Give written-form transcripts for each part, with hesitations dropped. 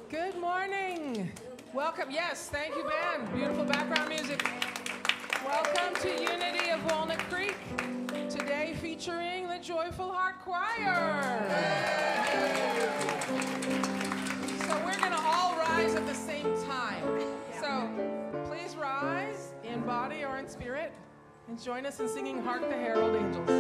Good morning. Welcome. Yes, thank you, band. Beautiful background music. Welcome to Unity of Walnut Creek. Today featuring the Joyful Hark Choir. So we're going to all rise at the same time. So please rise in body or in spirit and join us in singing Hark the Herald Angels.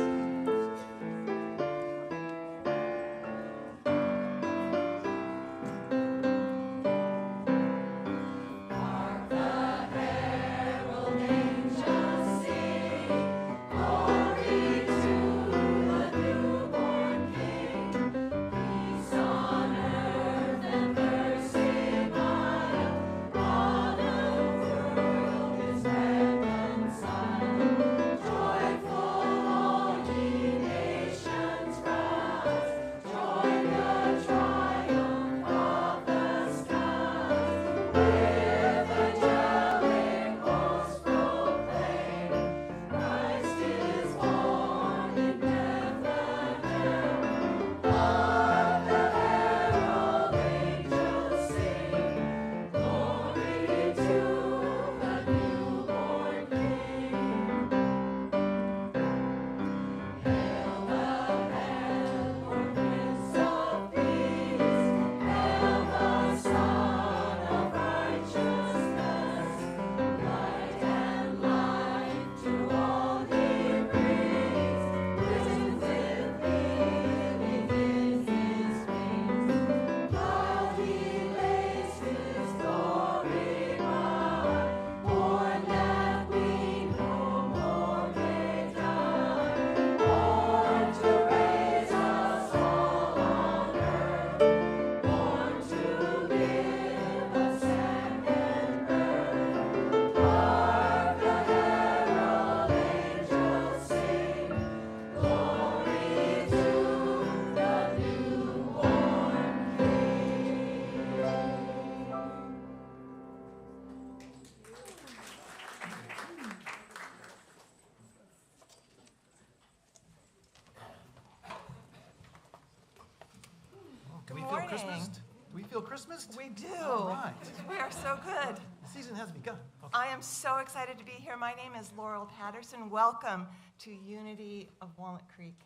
Christmas? We do. All right. We are so good. The season has begun. Okay. I am so excited to be here. My name is Laurel Patterson. Welcome to Unity of Walnut Creek.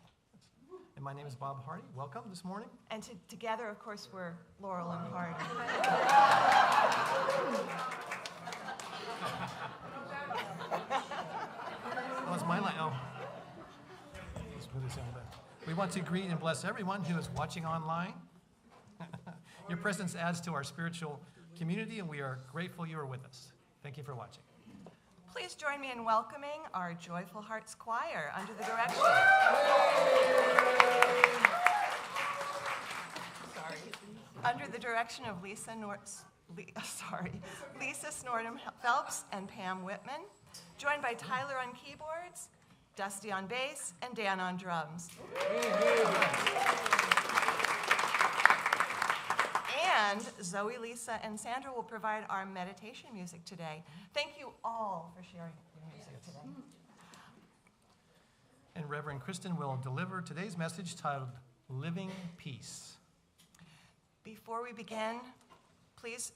And my name is Bob Hardy. Welcome this morning. And together, of course, we're Laurel and Hardy. That was my line. Oh. Let's move this in a bit. We want to greet and bless everyone who is watching online. Your presence adds to our spiritual community, and we are grateful you are with us. Thank you for watching. Please join me in welcoming our Joyful Hearts Choir under the direction. Under the direction of Lisa Snortum Phelps and Pam Whitman, joined by Tyler on keyboards, Dusty on bass, and Dan on drums. And Zoe, Lisa, and Sandra will provide our meditation music today. Thank you all for sharing your music today. And Reverend Kristen will deliver today's message titled Living Peace. Before we begin, please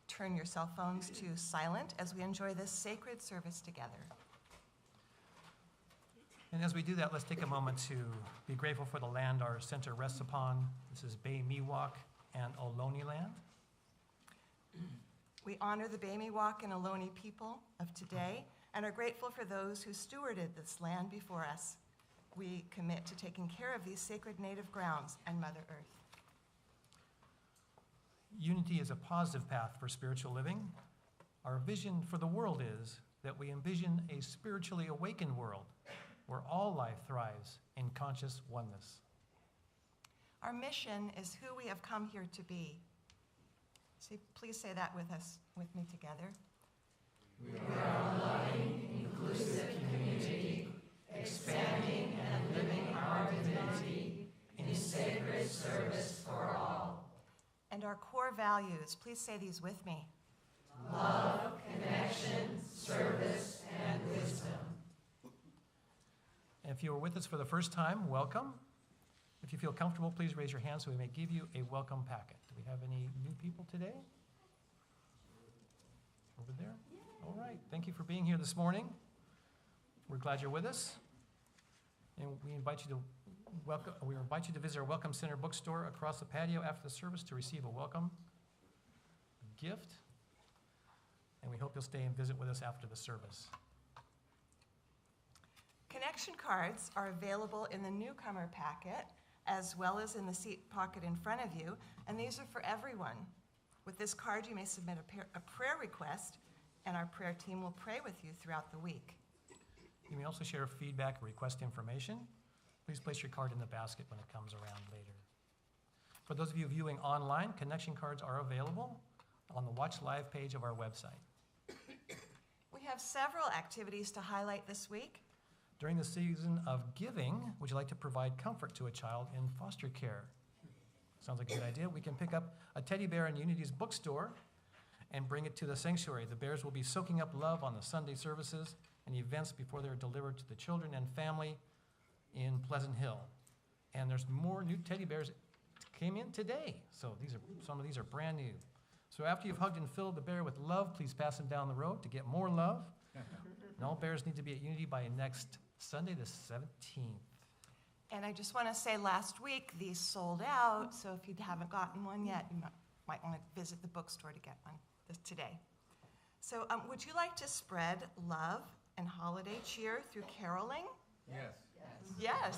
turn your cell phones to silent as we enjoy this sacred service together. And as we do that, let's take a moment to be grateful for the land our center rests upon. This is Bay Miwok and Ohlone land. We honor the Bay Miwok and Ohlone people of today and are grateful for those who stewarded this land before us. We commit to taking care of these sacred native grounds and Mother Earth. Unity is a positive path for spiritual living. Our vision for the world is that we envision a spiritually awakened world where all life thrives in conscious oneness. Our mission is who we have come here to be. Please say that with me together. We are a loving, inclusive community, expanding and living our divinity in sacred service for all. And our core values, please say these with me. Love, connection, service, and wisdom. And if you are with us for the first time, welcome. If you feel comfortable, please raise your hand so we may give you a welcome packet. Do we have any new people today? Over there? All right. Thank you for being here this morning. We're glad you're with us. And we invite you to visit our Welcome Center bookstore across the patio after the service to receive a welcome gift. And we hope you'll stay and visit with us after the service. Connection cards are available in the newcomer packet as well as in the seat pocket in front of you, and these are for everyone. With this card, you may submit a prayer request, and our prayer team will pray with you throughout the week. You may also share feedback or request information. Please place your card in the basket when it comes around later. For those of you viewing online, connection cards are available on the Watch Live page of our website. We have several activities to highlight this week. During the season of giving, would you like to provide comfort to a child in foster care? Sounds like a good idea. We can pick up a teddy bear in Unity's bookstore and bring it to the sanctuary. The bears will be soaking up love on the Sunday services and events before they're delivered to the children and family in Pleasant Hill. And there's more new teddy bears came in today. So some of these are brand new. So after you've hugged and filled the bear with love, please pass them down the road to get more love. And all bears need to be at Unity by next Sunday, the 17th. And I just want to say last week, these sold out, so if you haven't gotten one yet, you might want to visit the bookstore to get one today. So would you like to spread love and holiday cheer through caroling? Yes.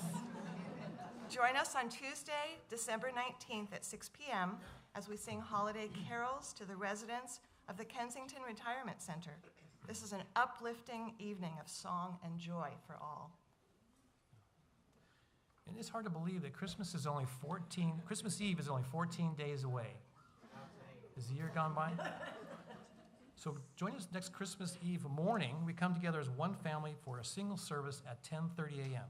Join us on Tuesday, December 19th at 6 p.m. as we sing holiday carols to the residents of the Kensington Retirement Center. This is an uplifting evening of song and joy for all. It is hard to believe that Christmas Eve is only 14 days away. Is the year gone by? So join us next Christmas Eve morning. We come together as one family for a single service at 10:30 a.m.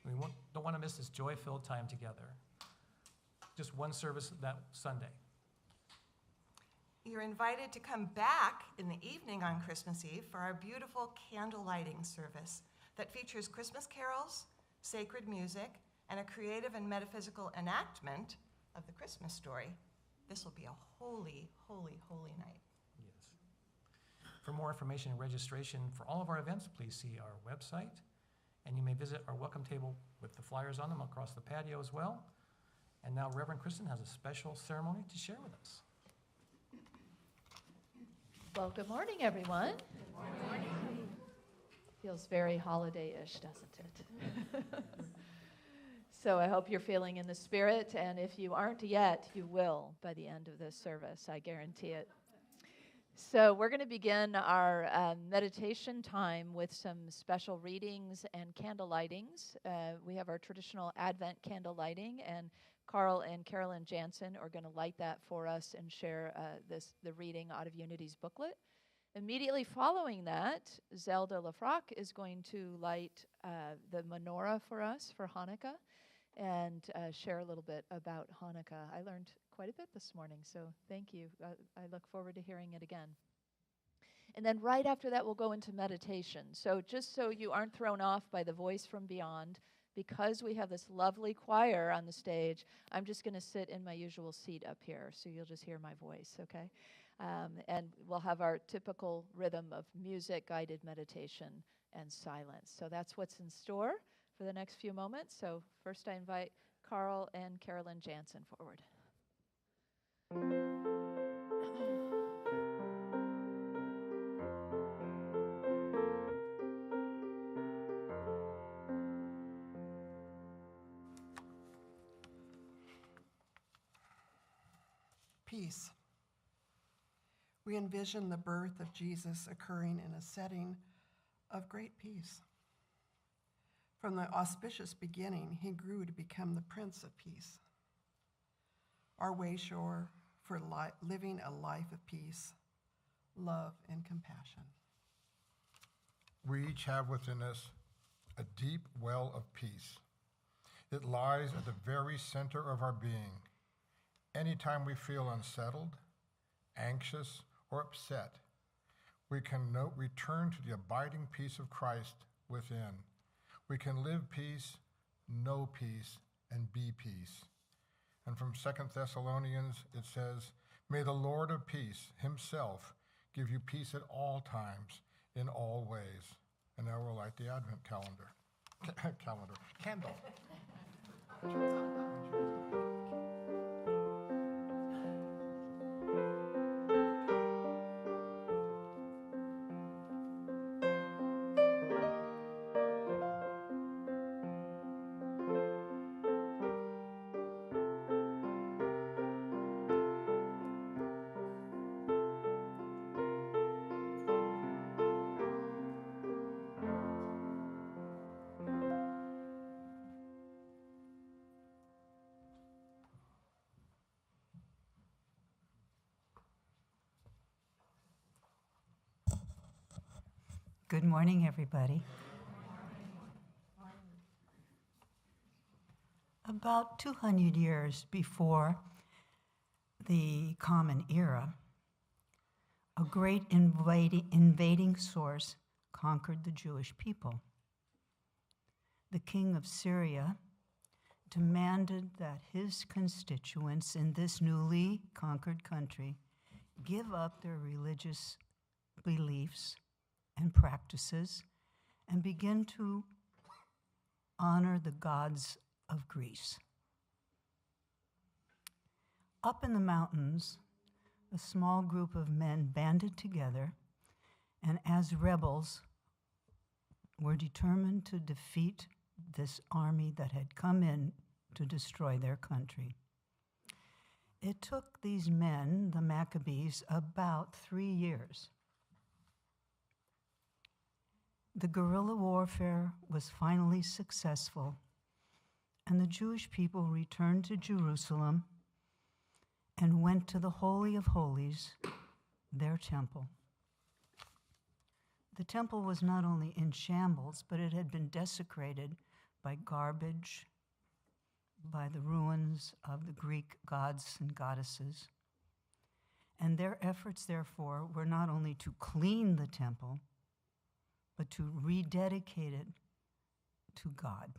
We don't want to miss this joy-filled time together. Just one service that Sunday. You're invited to come back in the evening on Christmas Eve for our beautiful candle lighting service that features Christmas carols, sacred music, and a creative and metaphysical enactment of the Christmas story. This will be a holy, holy, holy night. Yes. For more information and registration for all of our events, please see our website. And you may visit our welcome table with the flyers on them across the patio as well. And now Reverend Kristen has a special ceremony to share with us. Well, good morning, everyone. Good morning. Feels very holiday-ish, doesn't it? So I hope you're feeling in the spirit, and if you aren't yet, you will by the end of this service, I guarantee it. So we're going to begin our meditation time with some special readings and candle lightings. We have our traditional Advent candle lighting, and Carl and Carolyn Jansen are going to light that for us and share the reading out of Unity's booklet. Immediately following that, Zelda Lafrock is going to light the menorah for us for Hanukkah and share a little bit about Hanukkah. I learned quite a bit this morning, so thank you. I look forward to hearing it again. And then right after that, we'll go into meditation. So just so you aren't thrown off by the voice from beyond, because we have this lovely choir on the stage, I'm just going to sit in my usual seat up here, so you'll just hear my voice, okay? And we'll have our typical rhythm of music, guided meditation, and silence. So that's what's in store for the next few moments. So first I invite Carl and Carolyn Jansen forward. Peace. We envision the birth of Jesus occurring in a setting of great peace. From the auspicious beginning, he grew to become the Prince of Peace. Our wayshore for living a life of peace, love, and compassion. We each have within us a deep well of peace. It lies at the very center of our being. Anytime we feel unsettled, anxious, or upset, we can return to the abiding peace of Christ within. We can live peace, know peace, and be peace. And from 2 Thessalonians, it says, may the Lord of peace himself give you peace at all times, in all ways. And now we'll light the Advent candle. Good morning, everybody. About 200 years before the Common Era, a great invading source conquered the Jewish people. The king of Syria demanded that his constituents in this newly conquered country give up their religious beliefs and practices and begin to honor the gods of Greece. Up in the mountains, a small group of men banded together and as rebels were determined to defeat this army that had come in to destroy their country. It took these men, the Maccabees, about 3 years. The guerrilla warfare was finally successful, and the Jewish people returned to Jerusalem and went to the Holy of Holies, their temple. The temple was not only in shambles, but it had been desecrated by garbage, by the ruins of the Greek gods and goddesses. And their efforts, therefore, were not only to clean the temple, but to rededicate it to God.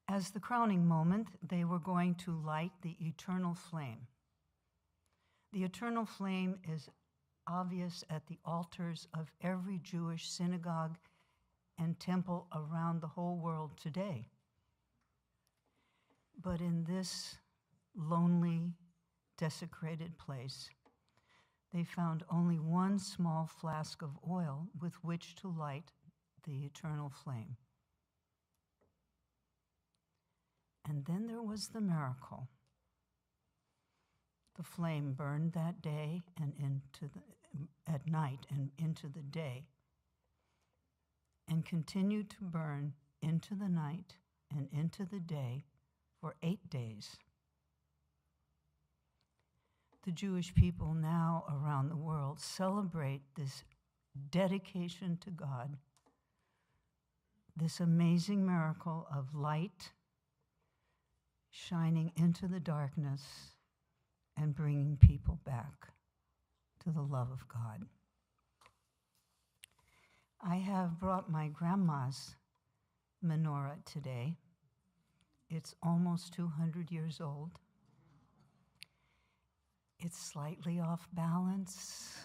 As the crowning moment, they were going to light the eternal flame. The eternal flame is obvious at the altars of every Jewish synagogue and temple around the whole world today. But in this lonely, desecrated place, they found only one small flask of oil with which to light the eternal flame. And then there was the miracle. The flame burned that day and at night and into the day, and continued to burn into the night and into the day for 8 days. The Jewish people now around the world celebrate this dedication to God, this amazing miracle of light shining into the darkness and bringing people back to the love of God. I have brought my grandma's menorah today. It's almost 200 years old. It's slightly off balance.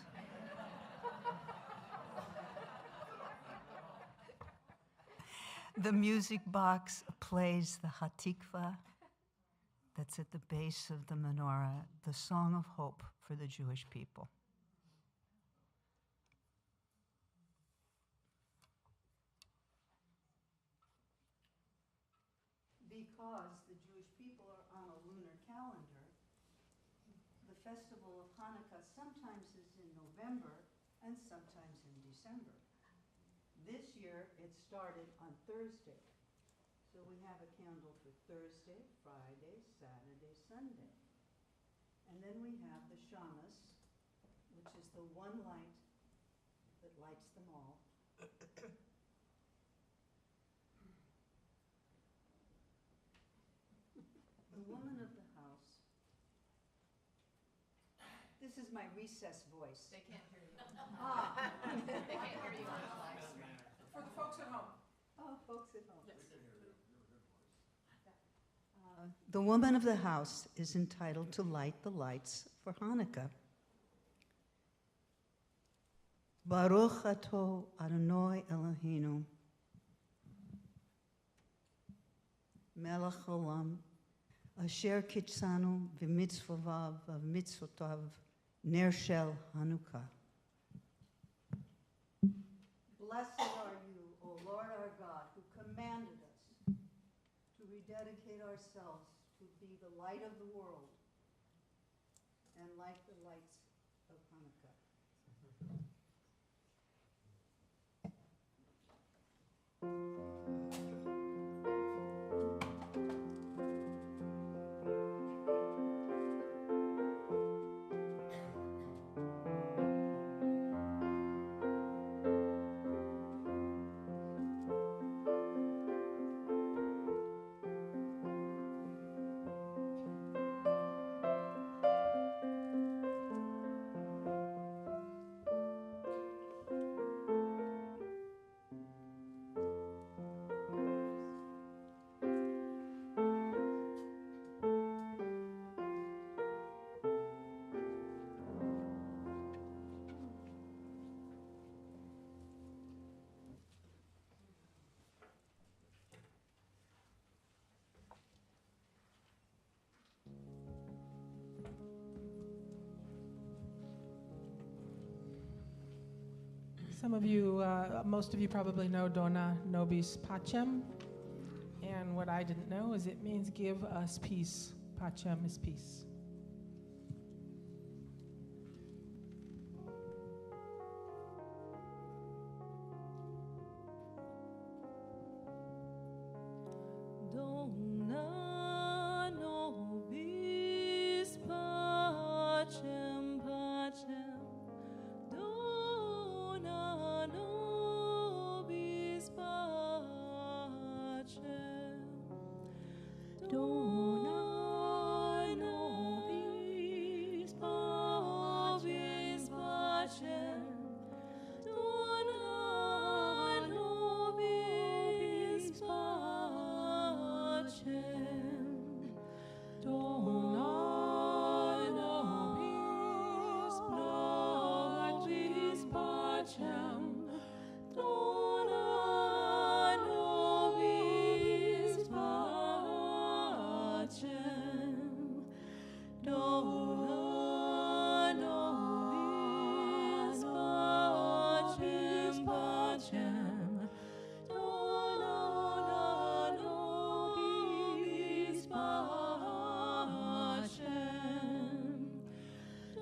The music box plays the Hatikva that's at the base of the menorah, the song of hope for the Jewish people. Because the Jewish people are on a lunar calendar, the festival of Hanukkah sometimes is in November and sometimes in December. This year it started on Thursday. So we have a candle for Thursday, Friday, Saturday, Sunday. And then we have the shamas, which is the one light that lights them all. The woman of the house. This is my recess voice. They can't hear you. They can't hear you on the live stream. For the folks at home. Oh, folks at home. Yes. the woman of the house is entitled to light the lights for Hanukkah. Baruch atah Adonai Eloheinu, melech haolam, asher kitzanu v'mitzvovav v'mitzvotav ner shel Hanukkah. Blessed are you, O Lord our God, who commanded us to rededicate ourselves to be the light of the world and like the lights of Hanukkah. Some of you, most of you probably know Dona, Nobis, Pacem. And what I didn't know is it means give us peace. Pacem is peace. Dona, Nobis, Pacem, Pacem. Dona, Nobis, Pacem. Dona, Nobis, Pacem, Pacem. Dona, Nobis, Pacem. Dona, Nobis, Nobis, Pacem. Dona, Nobis, Pacem. Dona, Nobis, Pacem, Pacem. Dona, Nobis, Pacem.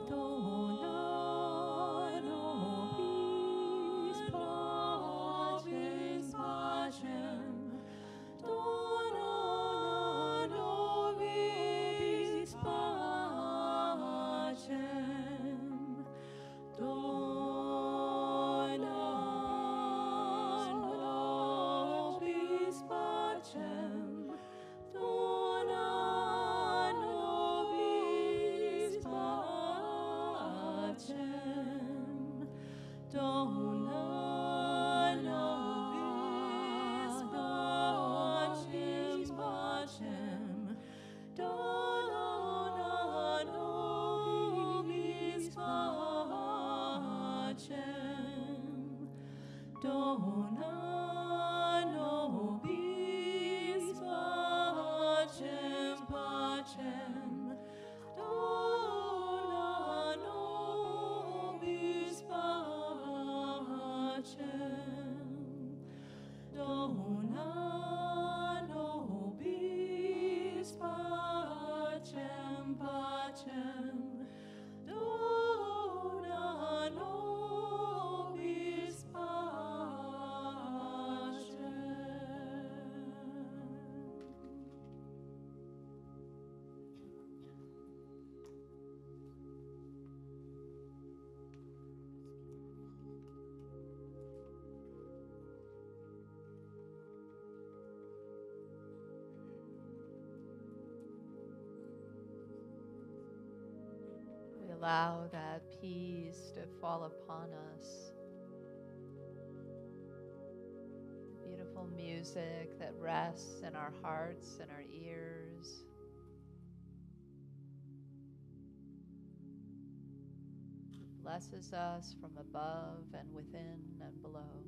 Dona, Nobis, Pacem, Pacem. Dona, Nobis, Pacem. Dona, Nobis, Pacem. Dona, Nobis, Pacem. Dona, Nobis, Pacem, Pacem. Dona, Nobis, Pacem. Dona, Nobis, Pacem, Pacem. Dona, Nobis, Pacem. Dona, Nobis, Pacem, Pacem. Dona, Nobis, We allow that peace to fall upon us. Beautiful music that rests in our hearts and our ears. blesses us from above and within and below.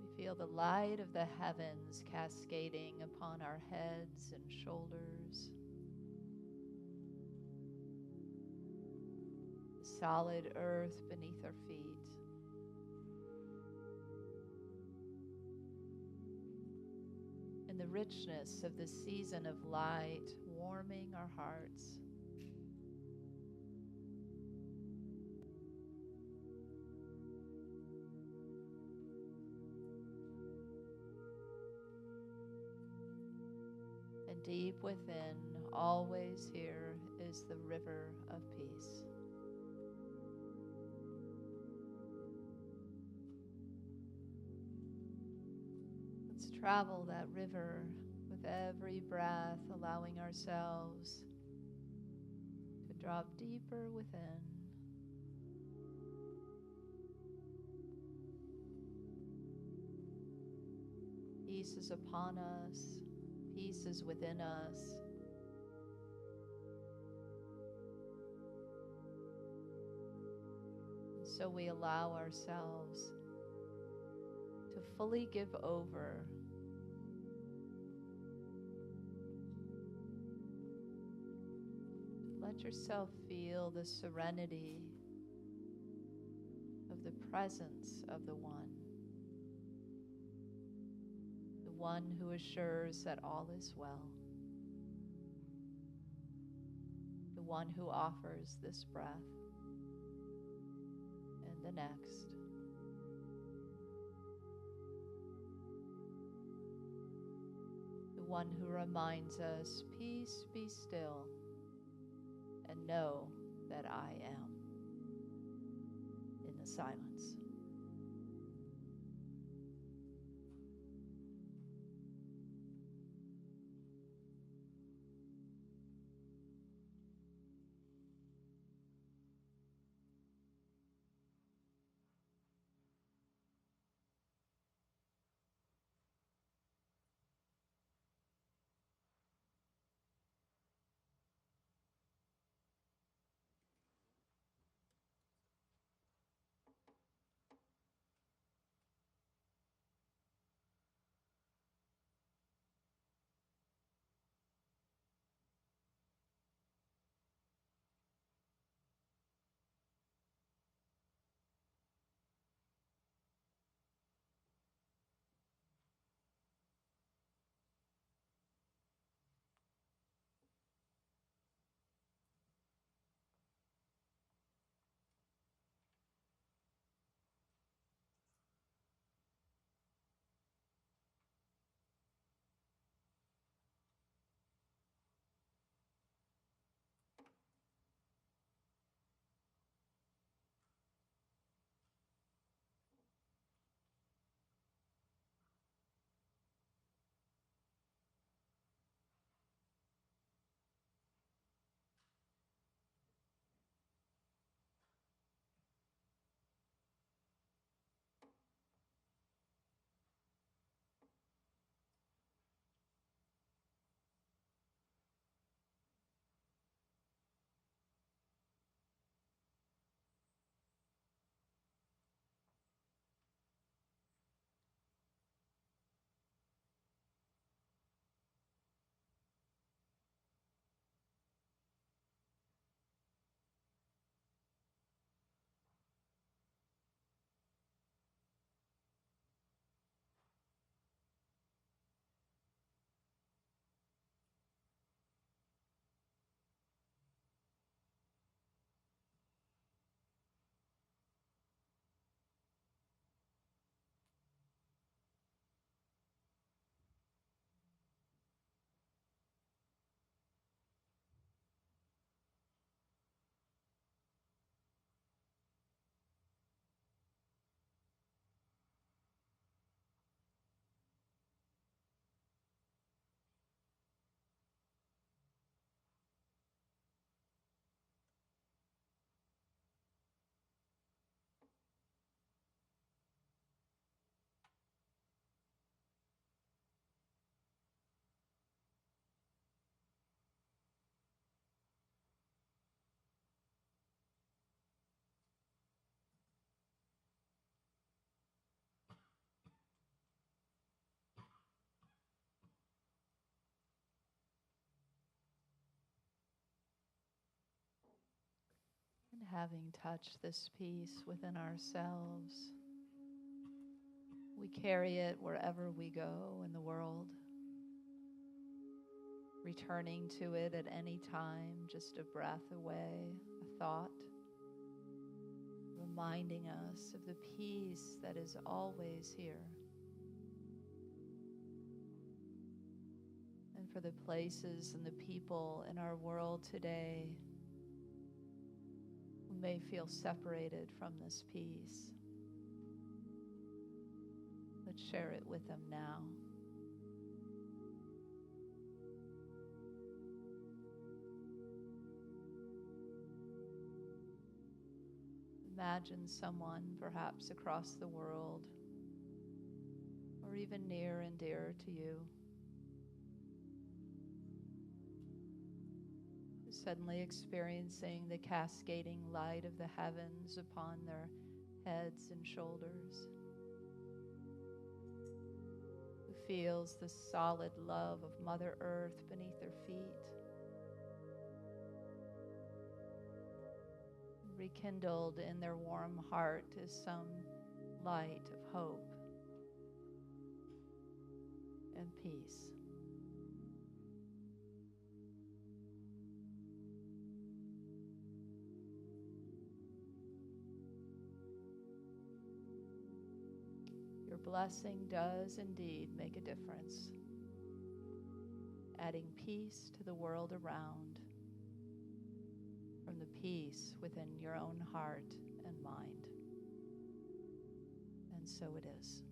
We feel the light of the heavens cascading upon our heads and shoulders. The solid earth beneath our feet. And the richness of the season of light warming our hearts. And deep within, always here, is the river of peace. Let's travel that river with every breath, allowing ourselves to drop deeper within. Peace is upon us. Peace is within us. And so we allow ourselves to fully give over let yourself feel the serenity of the presence of the one who assures that all is well, the one who offers this breath and the next. The one who reminds us, peace, be still, and know that I am in the silence. having touched this peace within ourselves, we carry it wherever we go in the world, returning to it at any time, just a breath away, a thought, reminding us of the peace that is always here. And for the places and the people in our world today who may feel separated from this peace, let's share it with them now. Imagine someone perhaps across the world, or even near and dear to you, who's suddenly experiencing the cascading light of the heavens upon their heads and shoulders, who feels the solid love of Mother Earth beneath their feet, rekindled in their warm heart is some light of hope and peace. Your blessing does indeed make a difference, adding peace to the world around, from the peace within your own heart and mind. And so it is.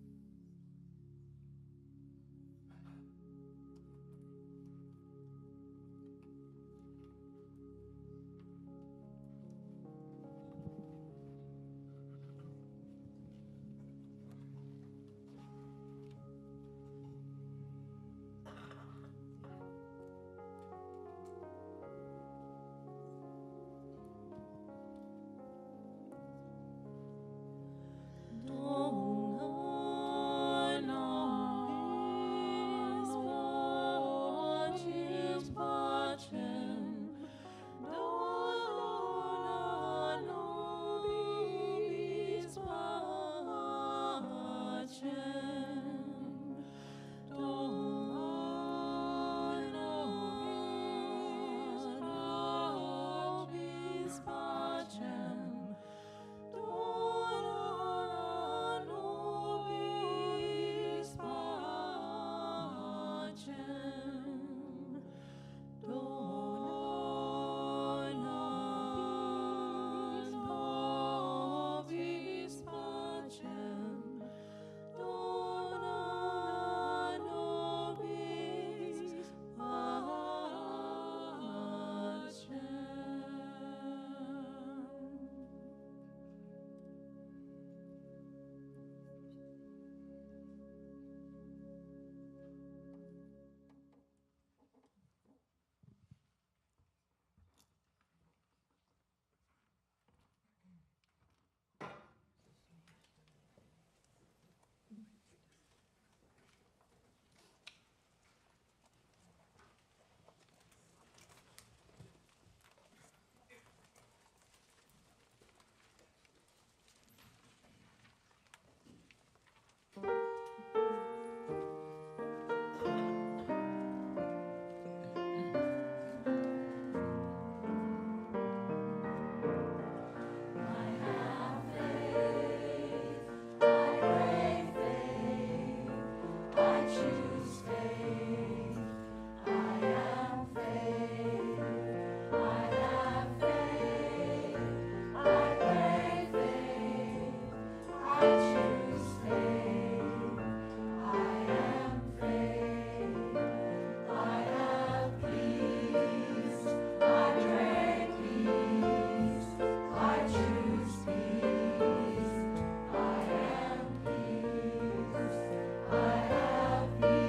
I have peace.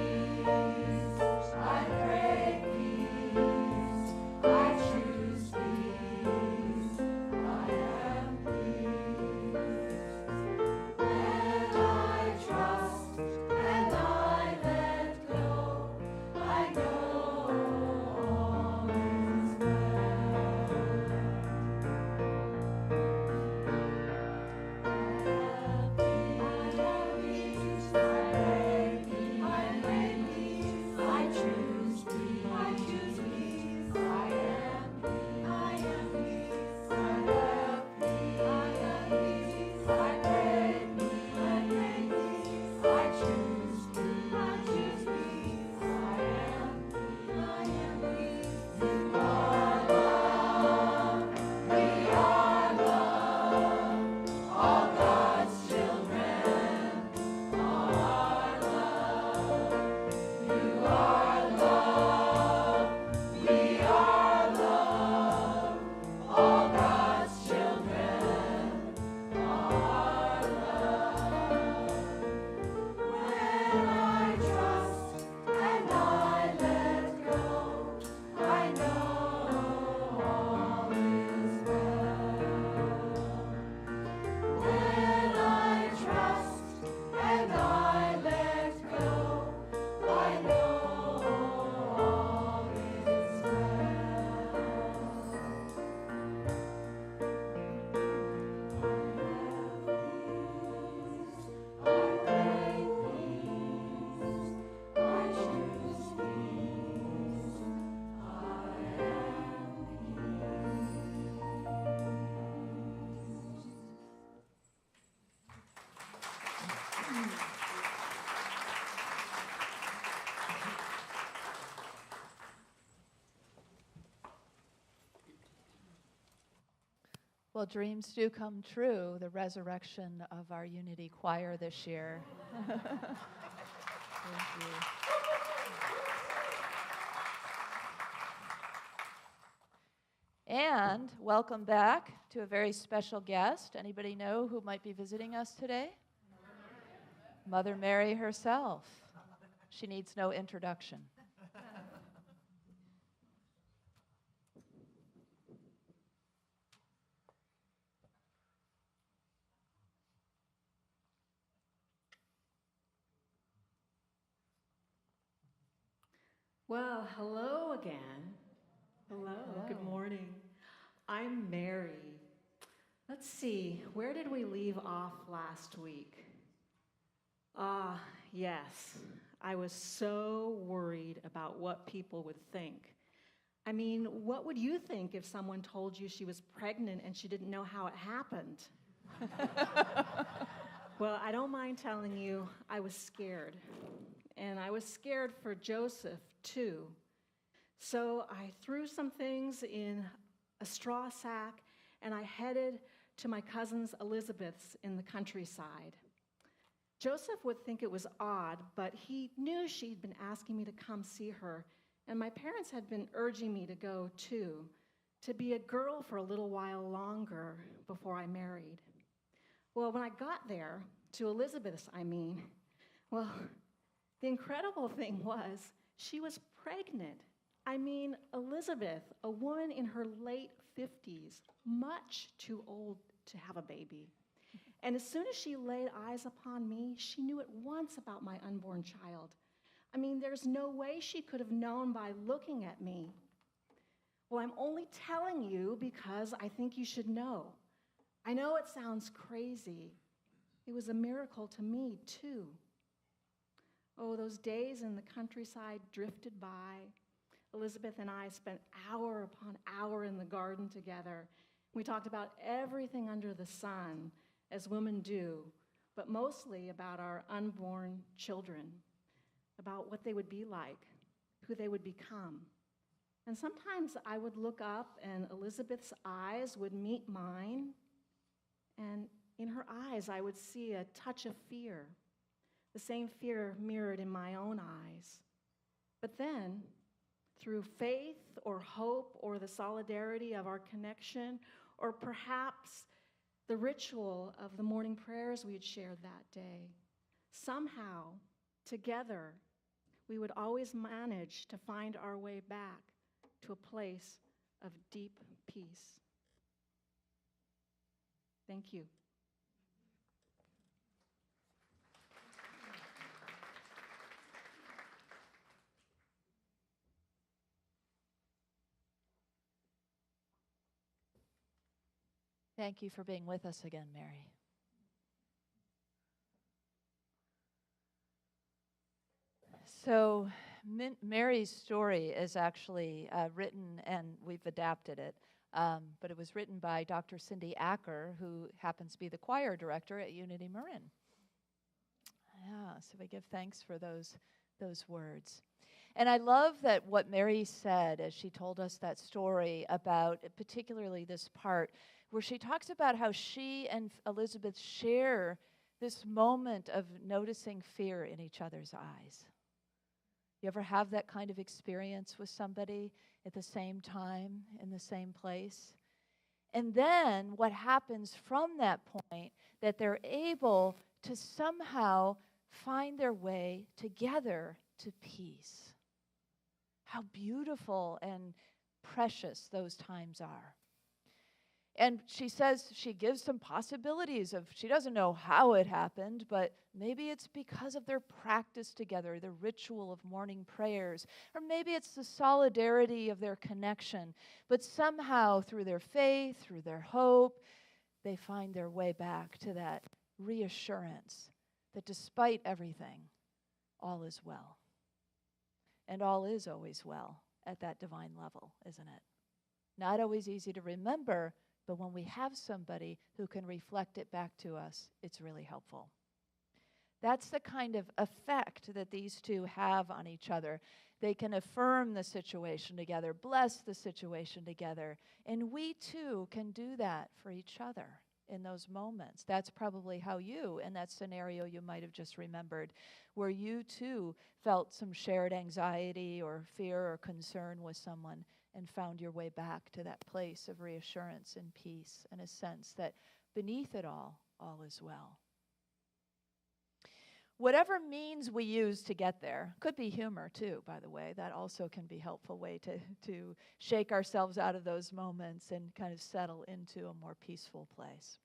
Well, dreams do come true, the resurrection of our Unity choir this year. Thank you. And welcome back to a very special guest. Anybody know who might be visiting us today? Mother Mary herself. She needs no introduction. Well, hello again. Hello, good morning. I'm Mary. Let's see, where did we leave off last week? Yes, I was so worried about what people would think. I mean, what would you think if someone told you she was pregnant and she didn't know how it happened? Well, I don't mind telling you, I was scared. And I was scared for Joseph, too. So I threw some things in a straw sack, and I headed to my cousin's Elizabeth's in the countryside. Joseph would think it was odd, but he knew she'd been asking me to come see her, and my parents had been urging me to go, too, to be a girl for a little while longer before I married. Well, when I got there, to Elizabeth's, well, the incredible thing was she was pregnant. Elizabeth, a woman in her late 50s, much too old to have a baby. And as soon as she laid eyes upon me, she knew at once about my unborn child. There's no way she could have known by looking at me. Well, I'm only telling you because I think you should know. I know it sounds crazy. It was a miracle to me, too. Oh, those days in the countryside drifted by. Elizabeth and I spent hour upon hour in the garden together. We talked about everything under the sun, as women do, but mostly about our unborn children, about what they would be like, who they would become. And sometimes I would look up and Elizabeth's eyes would meet mine, and in her eyes I would see a touch of fear, the same fear mirrored in my own eyes. But then, through faith or hope or the solidarity of our connection, or perhaps the ritual of the morning prayers we had shared that day, somehow, together, we would always manage to find our way back to a place of deep peace. Thank you. Thank you for being with us again, Mary. So Mary's story is actually written, and we've adapted it, but it was written by Dr. Cindy Acker, who happens to be the choir director at Unity Marin. Yeah, so we give thanks for those words. And I love that what Mary said as she told us that story about particularly this part where she talks about how she and Elizabeth share this moment of noticing fear in each other's eyes. You ever have that kind of experience with somebody at the same time, in the same place? And then what happens from that point, that they're able to somehow find their way together to peace. How beautiful and precious those times are. And she says she gives some possibilities of, she doesn't know how it happened, but maybe it's because of their practice together, the ritual of morning prayers, or maybe it's the solidarity of their connection. But somehow through their faith, through their hope, they find their way back to that reassurance that despite everything, all is well. And all is always well at that divine level, isn't it? Not always easy to remember, but when we have somebody who can reflect it back to us, it's really helpful. That's the kind of effect that these two have on each other. They can affirm the situation together, bless the situation together. And we too can do that for each other in those moments. That's probably how you, in that scenario you might have just remembered, where you too felt some shared anxiety or fear or concern with someone and found your way back to that place of reassurance and peace and a sense that beneath it all is well. Whatever means we use to get there, could be humor too, by the way. That also can be a helpful way to shake ourselves out of those moments and kind of settle into a more peaceful place.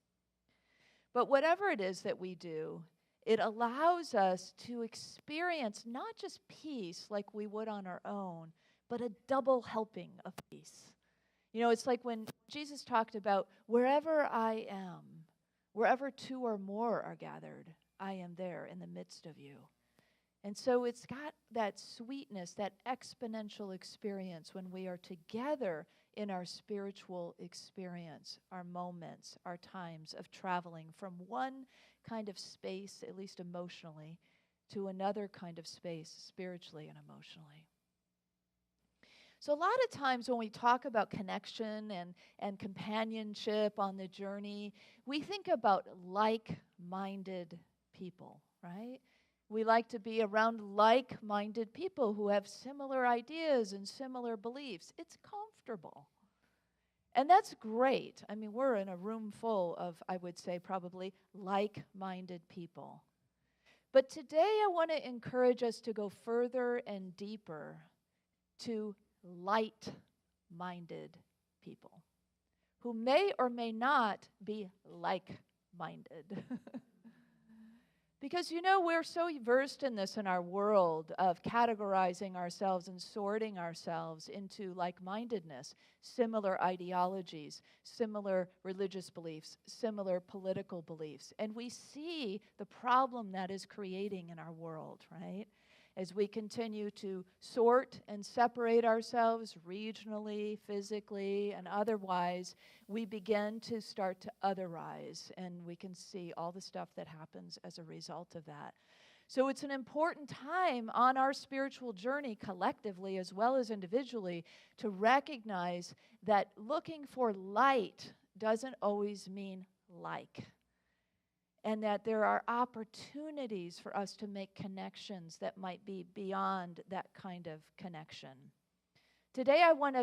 But whatever it is that we do, it allows us to experience not just peace like we would on our own, but a double helping of peace. You know, it's like when Jesus talked about wherever I am, wherever two or more are gathered, I am there in the midst of you. And so it's got that sweetness, that exponential experience when we are together in our spiritual experience, our moments, our times of traveling from one kind of space, at least emotionally, to another kind of space, spiritually and emotionally. So a lot of times when we talk about connection and companionship on the journey, we think about like-minded people, right? We like to be around like-minded people who have similar ideas and similar beliefs. It's comfortable. And that's great. I mean, we're in a room full of, I would say, probably like-minded people. But today I want to encourage us to go further and deeper to light-minded people who may or may not be like-minded. Because, you know, we're so versed in this in our world of categorizing ourselves and sorting ourselves into like-mindedness, similar ideologies, similar religious beliefs, similar political beliefs. And we see the problem that is creating in our world, right? As we continue to sort and separate ourselves regionally, physically, and otherwise, we begin to start to otherize, and we can see all the stuff that happens as a result of that. So it's an important time on our spiritual journey, collectively as well as individually, to recognize that looking for light doesn't always mean like. And that there are opportunities for us to make connections that might be beyond that kind of connection. Today I want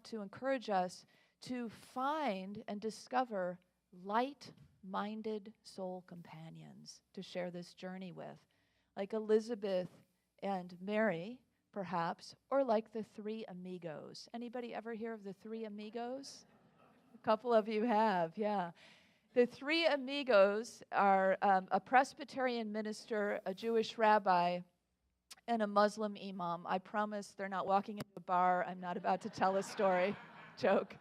to encourage us to find and discover light-minded soul companions to share this journey with, like Elizabeth and Mary, perhaps, or like the three amigos. Anybody ever hear of the three amigos? A couple of you have, yeah. The three amigos are a Presbyterian minister, a Jewish rabbi, and a Muslim imam. I promise they're not walking into a bar. I'm not about to tell a story. Joke.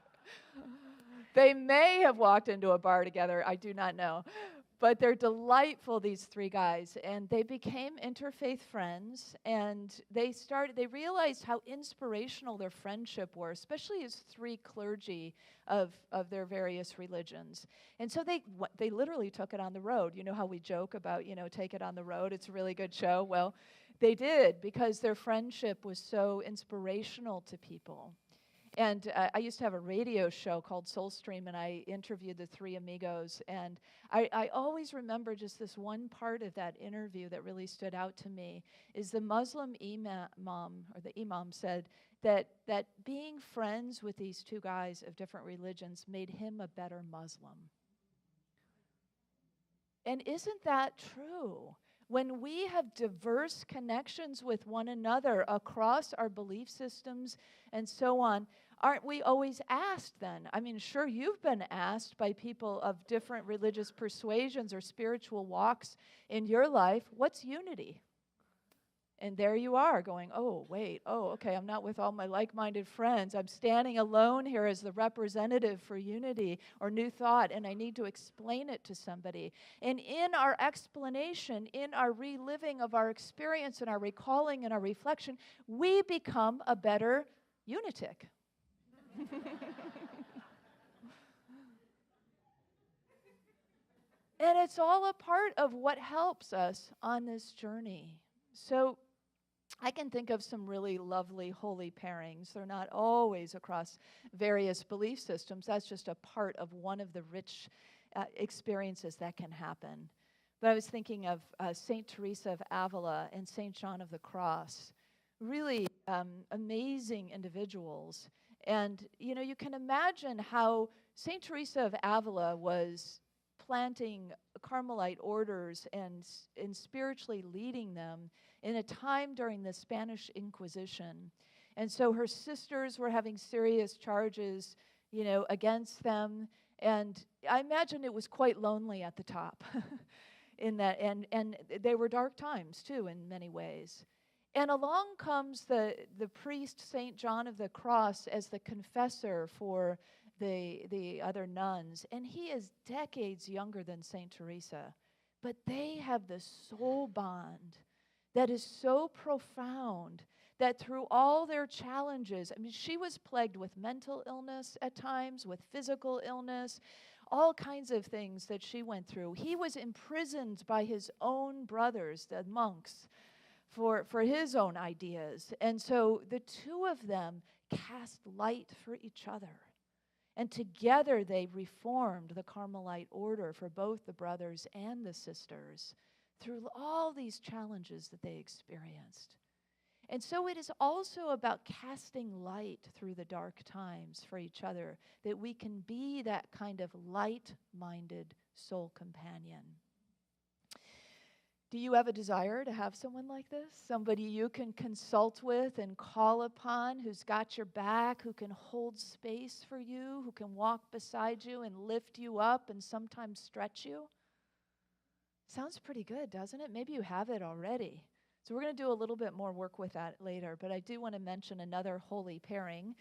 They may have walked into a bar together. I do not know. But they're delightful, these three guys. And they became interfaith friends. And they realized how inspirational their friendship were, especially as three clergy of their various religions. And so they literally took it on the road. You know how we joke about, take it on the road. It's a really good show. Well, they did, because their friendship was so inspirational to people. And I used to have a radio show called Soulstream, and I interviewed the three amigos. And I always remember just this one part of that interview that really stood out to me, is the Muslim imam said that being friends with these two guys of different religions made him a better Muslim. And isn't that true? When we have diverse connections with one another across our belief systems and so on, aren't we always asked then? I mean, sure, you've been asked by people of different religious persuasions or spiritual walks in your life, what's unity? And there you are going, okay, I'm not with all my like-minded friends. I'm standing alone here as the representative for unity or new thought, and I need to explain it to somebody. And in our explanation, in our reliving of our experience and our recalling and our reflection, we become a better unitic. And it's all a part of what helps us on this journey. So I can think of some really lovely holy pairings. They're not always across various belief systems. That's just a part of one of the rich experiences that can happen. But I was thinking of St. Teresa of Avila and St. John of the Cross, really amazing individuals. And, you can imagine how St. Teresa of Avila was planting Carmelite orders and spiritually leading them in a time during the Spanish Inquisition. And so her sisters were having serious charges, against them. And I imagine it was quite lonely at the top in that, and they were dark times too in many ways. And along comes the priest, St. John of the Cross, as the confessor for the other nuns. And he is decades younger than St. Teresa. But they have this soul bond that is so profound that through all their challenges, she was plagued with mental illness at times, with physical illness, all kinds of things that she went through. He was imprisoned by his own brothers, the monks, for his own ideas. And so the two of them cast light for each other. And together they reformed the Carmelite order for both the brothers and the sisters through all these challenges that they experienced. And so it is also about casting light through the dark times for each other, that we can be that kind of light-minded soul companion. Do you have a desire to have someone like this? Somebody you can consult with and call upon, who's got your back, who can hold space for you, who can walk beside you and lift you up and sometimes stretch you? Sounds pretty good, doesn't it? Maybe you have it already. So we're going to do a little bit more work with that later, but I do want to mention another holy pairing.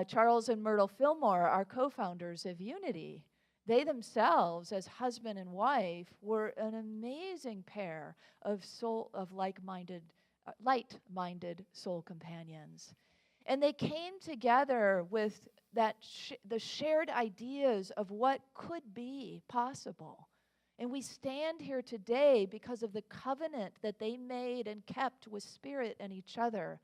Charles and Myrtle Fillmore are co-founders of Unity. They themselves, as husband and wife, were an amazing pair of light-minded soul companions. And they came together with the shared ideas of what could be possible. And we stand here today because of the covenant that they made and kept with Spirit and each other,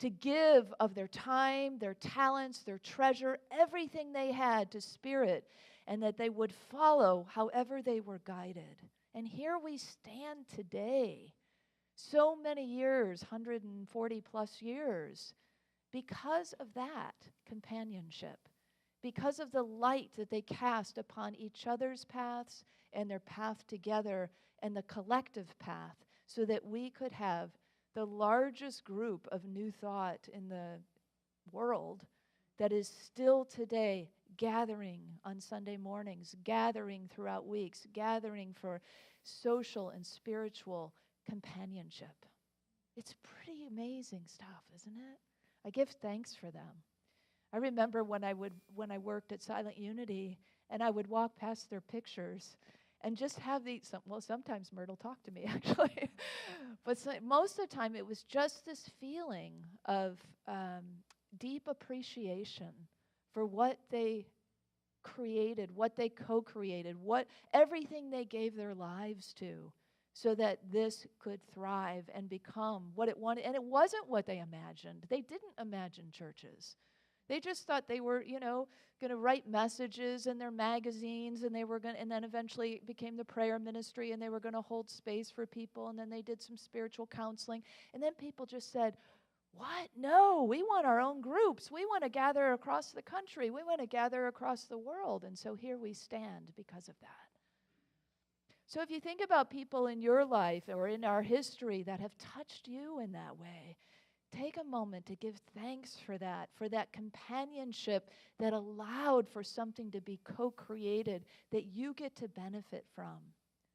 to give of their time, their talents, their treasure, everything they had to Spirit, and that they would follow however they were guided. And here we stand today, so many years, 140 plus years, because of that companionship, because of the light that they cast upon each other's paths and their path together and the collective path, so that we could have the largest group of new thought in the world that is still today gathering on Sunday mornings, gathering throughout weeks, gathering for social and spiritual companionship. It's pretty amazing stuff, isn't it? I give thanks for them. I remember when I worked at Silent Unity, and I would walk past their pictures and just have sometimes Myrtle talked to me, actually. But most of the time, it was just this feeling of deep appreciation for what they created, what they co-created, everything they gave their lives to, so that this could thrive and become what it wanted. And it wasn't what they imagined. They didn't imagine churches. They just thought they were, going to write messages in their magazines, and and then eventually it became the prayer ministry, and they were going to hold space for people, and then they did some spiritual counseling, and then people just said, "What? No, we want our own groups. We want to gather across the country. We want to gather across the world." And so here we stand because of that. So if you think about people in your life or in our history that have touched you in that way, take a moment to give thanks for that companionship that allowed for something to be co-created that you get to benefit from,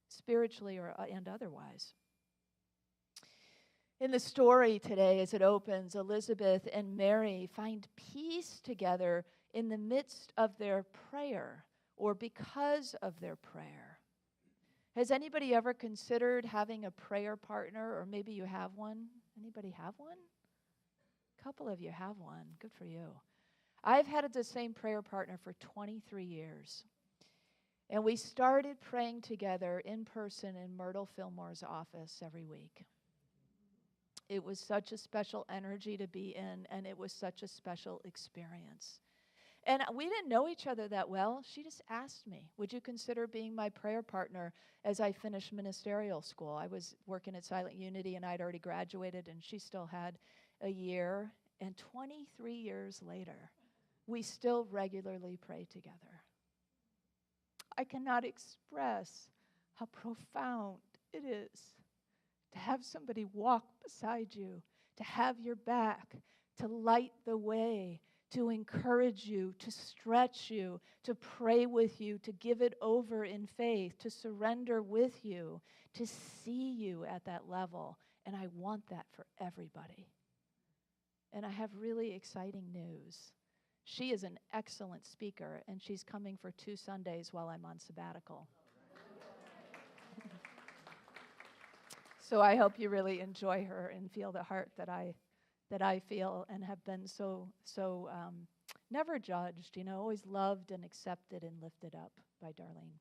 spiritually and otherwise. In the story today, as it opens, Elizabeth and Mary find peace together in the midst of their prayer, or because of their prayer. Has anybody ever considered having a prayer partner, or maybe you have one? Anybody have one? A couple of you have one. Good for you. I've had the same prayer partner for 23 years. And we started praying together in person in Myrtle Fillmore's office every week. It was such a special energy to be in, and it was such a special experience. And we didn't know each other that well. She just asked me, would you consider being my prayer partner as I finished ministerial school? I was working at Silent Unity, and I'd already graduated, and she still had a year. And 23 years later, we still regularly pray together. I cannot express how profound it is to have somebody walk beside you, to have your back, to light the way, to encourage you, to stretch you, to pray with you, to give it over in faith, to surrender with you, to see you at that level. And I want that for everybody. And I have really exciting news. She is an excellent speaker, and she's coming for 2 Sundays while I'm on sabbatical. So I hope you really enjoy her and feel the heart that I feel and have been so never judged, always loved and accepted and lifted up by Darlene.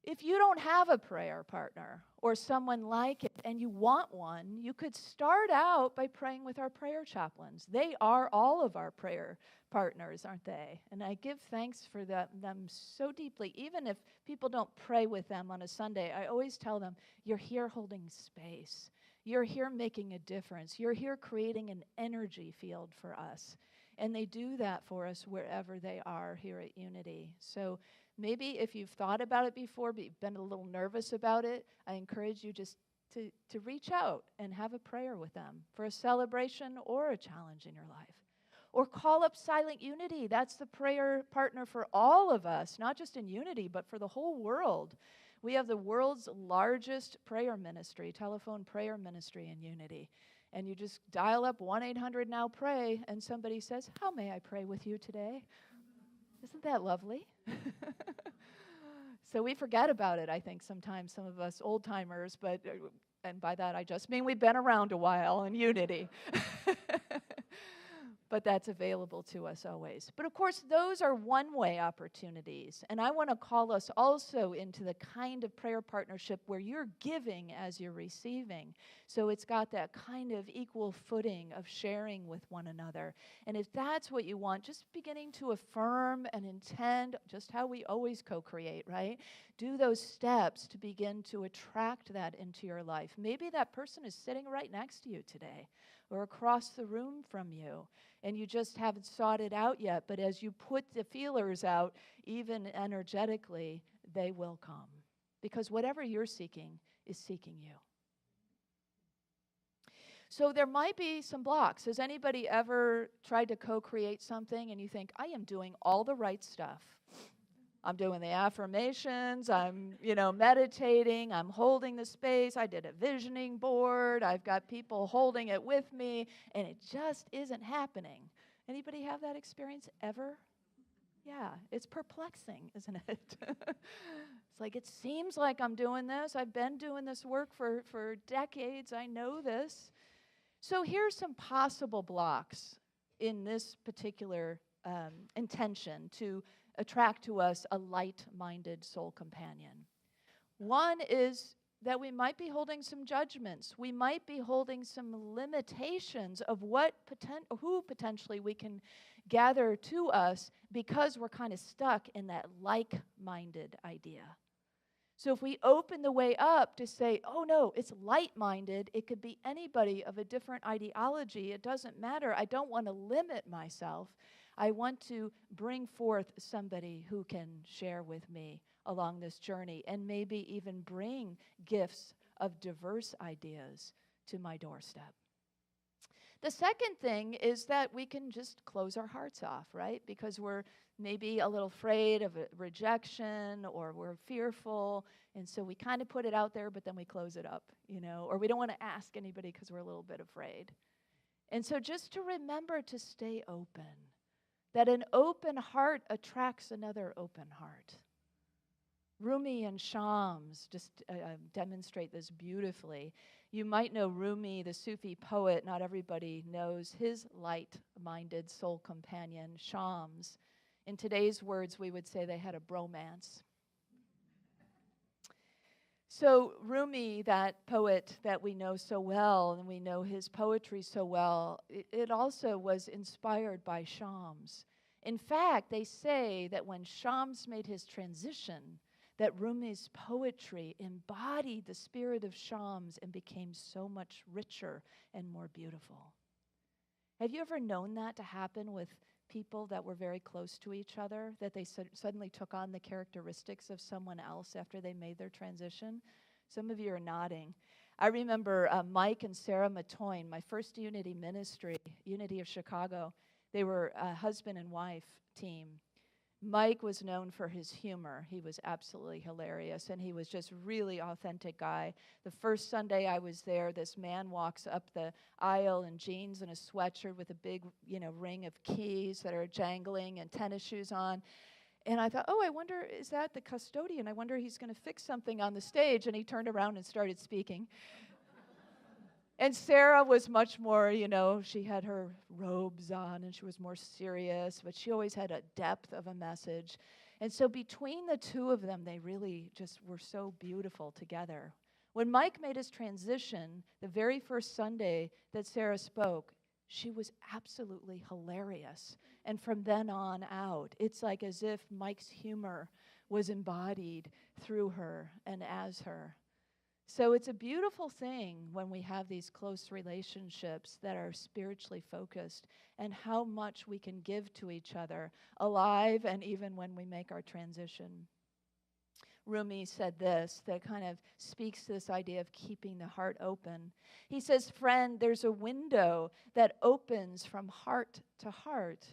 If you don't have a prayer partner or someone like it and you want one, you could start out by praying with our prayer chaplains. They are all of our prayer partners, aren't they? And I give thanks for them so deeply. Even if people don't pray with them on a Sunday, I always tell them, you're here holding space. You're here making a difference. You're here creating an energy field for us. And they do that for us wherever they are here at Unity. So maybe if you've thought about it before, but you've been a little nervous about it, I encourage you just to reach out and have a prayer with them for a celebration or a challenge in your life. Or call up Silent Unity. That's the prayer partner for all of us, not just in Unity, but for the whole world. We have the world's largest prayer ministry, telephone prayer ministry in Unity. And you just dial up 1-800-NOW-PRAY, and somebody says, how may I pray with you today? Isn't that lovely? So we forget about it, I think, sometimes, some of us old-timers, and by that I just mean we've been around a while in Unity. But that's available to us always. But of course, those are one-way opportunities. And I want to call us also into the kind of prayer partnership where you're giving as you're receiving. So it's got that kind of equal footing of sharing with one another. And if that's what you want, just beginning to affirm and intend, just how we always co-create, right? Do those steps to begin to attract that into your life. Maybe that person is sitting right next to you today or across the room from you, and you just haven't sought it out yet. But as you put the feelers out, even energetically, they will come. Because whatever you're seeking is seeking you. So there might be some blocks. Has anybody ever tried to co-create something and you think, I am doing all the right stuff? I'm doing the affirmations, I'm, meditating, I'm holding the space, I did a visioning board, I've got people holding it with me, and it just isn't happening. Anybody have that experience ever? Yeah, it's perplexing, isn't it? It's like, it seems like I'm doing this. I've been doing this work for decades. I know this. So here's some possible blocks in this particular intention to attract to us a light-minded soul companion. One is that we might be holding some judgments. We might be holding some limitations of who potentially we can gather to us because we're kind of stuck in that like-minded idea. So if we open the way up to say, oh no, it's light-minded, it could be anybody of a different ideology, it doesn't matter, I don't want to limit myself, I want to bring forth somebody who can share with me along this journey and maybe even bring gifts of diverse ideas to my doorstep. The second thing is that we can just close our hearts off, right? Because we're maybe a little afraid of rejection or we're fearful, and so we kind of put it out there, but then we close it up, or we don't want to ask anybody because we're a little bit afraid. And so just to remember to stay open, that an open heart attracts another open heart. Rumi and Shams just demonstrate this beautifully. You might know Rumi, the Sufi poet. Not everybody knows his light-minded soul companion, Shams. In today's words, we would say they had a bromance. So Rumi, that poet that we know so well, and we know his poetry so well, it also was inspired by Shams. In fact, they say that when Shams made his transition, that Rumi's poetry embodied the spirit of Shams and became so much richer and more beautiful. Have you ever known that to happen with people that were very close to each other, that they suddenly took on the characteristics of someone else after they made their transition? Some of you are nodding. I remember Mike and Sarah Matoyne, my first Unity ministry, Unity of Chicago. They were a husband and wife team. Mike was known for his humor. He was absolutely hilarious, and he was just really authentic guy. The first Sunday I was there, this man walks up the aisle in jeans and a sweatshirt with a big, ring of keys that are jangling and tennis shoes on. And I thought, I wonder, is that the custodian? I wonder he's going to fix something on the stage. And he turned around and started speaking. And Sarah was much more, she had her robes on and she was more serious, but she always had a depth of a message. And so between the two of them, they really just were so beautiful together. When Mike made his transition, the very first Sunday that Sarah spoke, she was absolutely hilarious. And from then on out, it's like as if Mike's humor was embodied through her and as her. So it's a beautiful thing when we have these close relationships that are spiritually focused and how much we can give to each other, alive and even when we make our transition. Rumi said this that kind of speaks to this idea of keeping the heart open. He says, friend, there's a window that opens from heart to heart.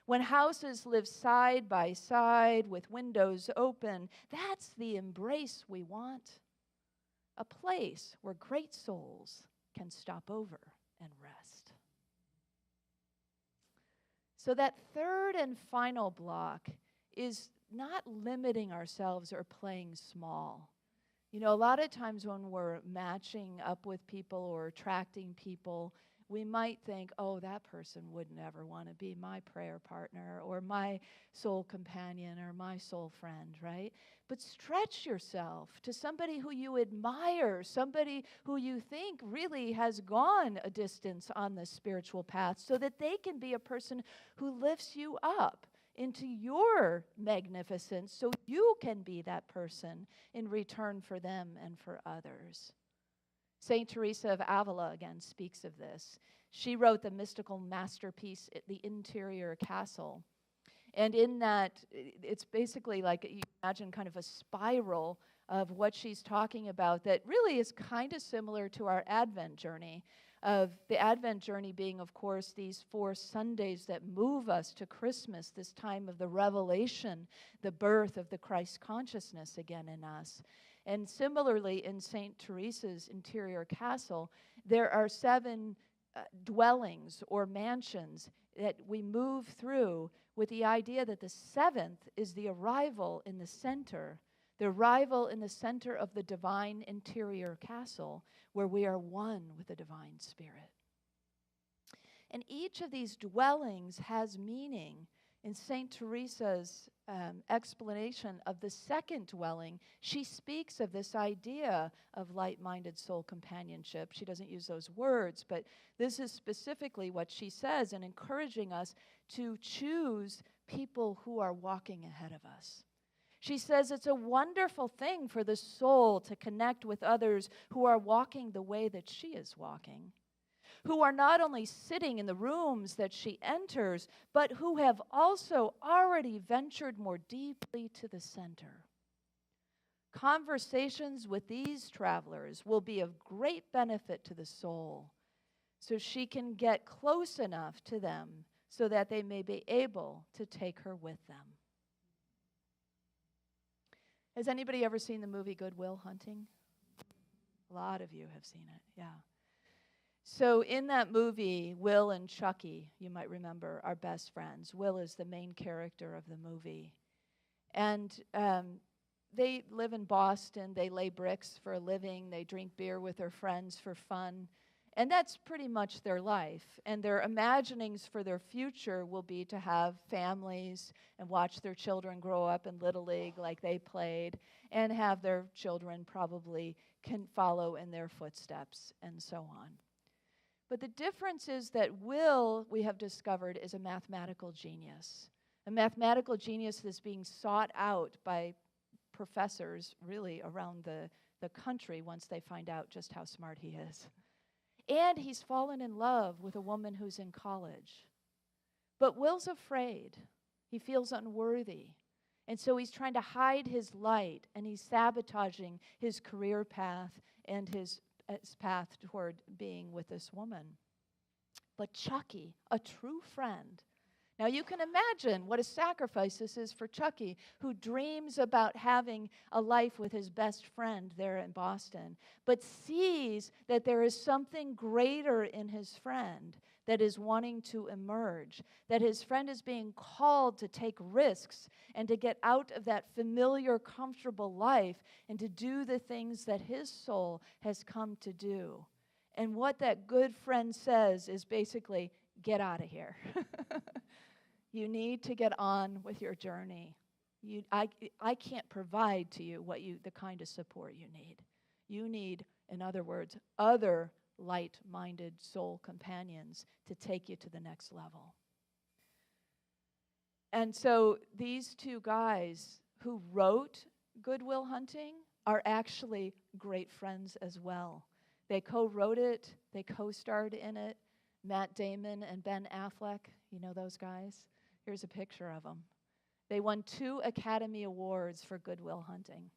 When houses live side by side with windows open, that's the embrace we want. A place where great souls can stop over and rest. So that third and final block is not limiting ourselves or playing small. A lot of times when we're matching up with people or attracting people, we might think, that person would never want to be my prayer partner or my soul companion or my soul friend, right? But stretch yourself to somebody who you admire, somebody who you think really has gone a distance on the spiritual path so that they can be a person who lifts you up into your magnificence so you can be that person in return for them and for others. St. Teresa of Avila, again, speaks of this. She wrote the mystical masterpiece, The Interior Castle. And in that, it's basically like, you imagine kind of a spiral of what she's talking about that really is kind of similar to our Advent journey, of the Advent journey being, of course, these 4 Sundays that move us to Christmas, this time of the revelation, the birth of the Christ consciousness again in us. And similarly, in St. Teresa's Interior Castle, there are 7 dwellings or mansions that we move through with the idea that the 7th is the arrival in the center of the divine interior castle where we are one with the divine spirit. And each of these dwellings has meaning. In St. Teresa's explanation of the 2nd dwelling, she speaks of this idea of light-minded soul companionship. She doesn't use those words, but this is specifically what she says in encouraging us to choose people who are walking ahead of us. She says it's a wonderful thing for the soul to connect with others who are walking the way that she is walking, who are not only sitting in the rooms that she enters, but who have also already ventured more deeply to the center. Conversations with these travelers will be of great benefit to the soul, so she can get close enough to them so that they may be able to take her with them. Has anybody ever seen the movie Good Will Hunting? A lot of you have seen it, yeah. So in that movie, Will and Chucky, you might remember, are best friends. Will is the main character of the movie. And they live in Boston. They lay bricks for a living. They drink beer with their friends for fun. And that's pretty much their life. And their imaginings for their future will be to have families and watch their children grow up in Little League like they played. and have their children probably can follow in their footsteps and so on. But the difference is that Will, we have discovered, is a mathematical genius. A mathematical genius that's being sought out by professors really around the country once they find out just how smart he is. And he's fallen in love with a woman who's in college. But Will's afraid. He feels unworthy. And so he's trying to hide his light, and he's sabotaging his career path and his path toward being with this woman. But Chucky, a true friend. Now you can imagine what a sacrifice this is for Chucky, who dreams about having a life with his best friend there in Boston, but sees that there is something greater in his friend that is wanting to emerge, that his friend is being called to take risks and to get out of that familiar, comfortable life and to do the things that his soul has come to do. And what that good friend says is basically, get out of here. You need to get on with your journey. I can't provide to you the kind of support you need. You need, in other words, other light-minded soul companions to take you to the next level. And so these two guys who wrote Good Will Hunting are actually great friends as well. They co-wrote it, they co-starred in it. Matt Damon and Ben Affleck, you know those guys? Here's a picture of them. They won 2 Academy Awards for Good Will Hunting.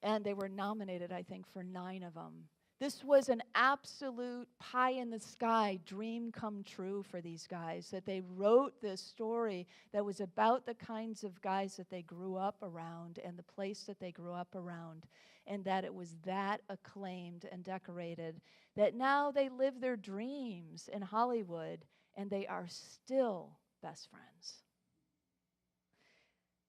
And they were nominated, I think, for 9 of them. This was an absolute pie-in-the-sky dream come true for these guys, that they wrote this story that was about the kinds of guys that they grew up around and the place that they grew up around, and that it was that acclaimed and decorated, that now they live their dreams in Hollywood, and they are still best friends.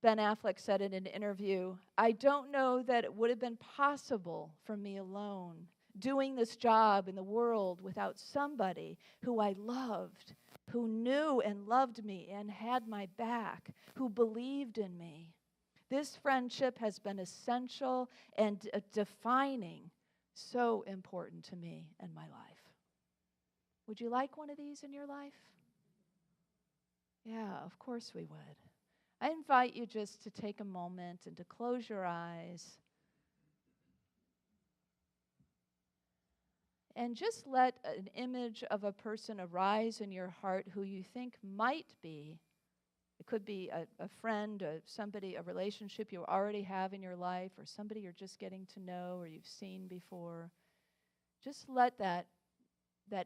Ben Affleck said in an interview, "I don't know that it would have been possible for me alone, doing this job in the world without somebody who I loved, who knew and loved me and had my back, who believed in me. This friendship has been essential and defining, so important to me and my life." Would you like one of these in your life? Yeah, of course we would. I invite you just to take a moment and to close your eyes and just let an image of a person arise in your heart who you think might be. It could be a friend, somebody, a relationship you already have in your life, or somebody you're just getting to know or you've seen before. Just let that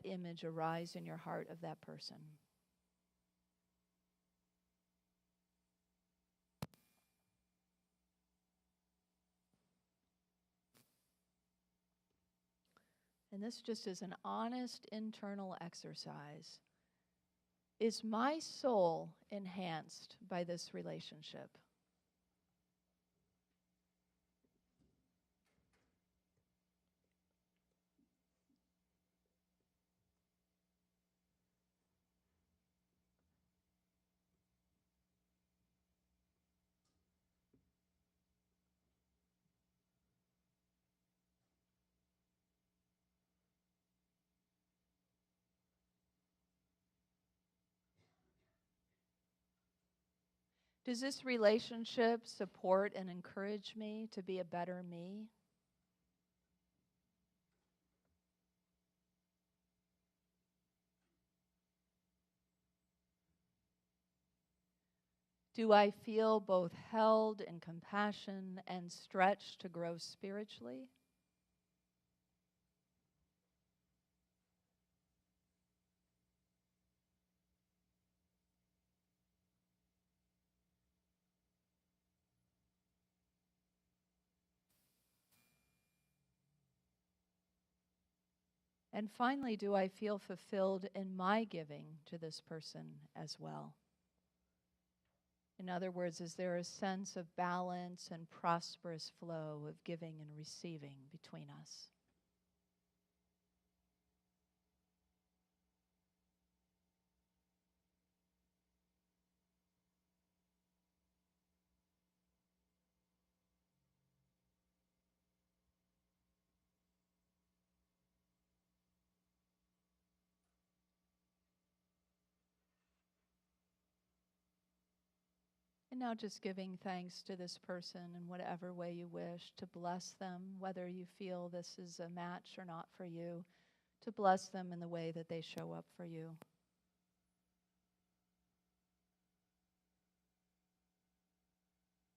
image arise in your heart of that person. And this just is an honest internal exercise. Is my soul enhanced by this relationship? Does this relationship support and encourage me to be a better me? Do I feel both held in compassion and stretched to grow spiritually? And finally, do I feel fulfilled in my giving to this person as well? In other words, is there a sense of balance and prosperous flow of giving and receiving between us? And now just giving thanks to this person in whatever way you wish, to bless them, whether you feel this is a match or not for you, to bless them in the way that they show up for you.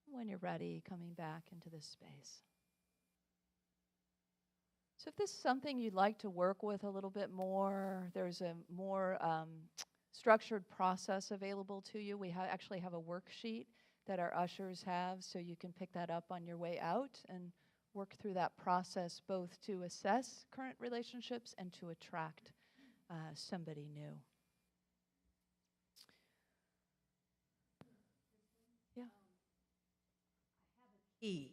When you're ready, coming back into this space. So if this is something you'd like to work with a little bit more, there's a more structured process available to you. We actually have a worksheet that our ushers have, so you can pick that up on your way out and work through that process, both to assess current relationships and to attract somebody new. Yeah. Key,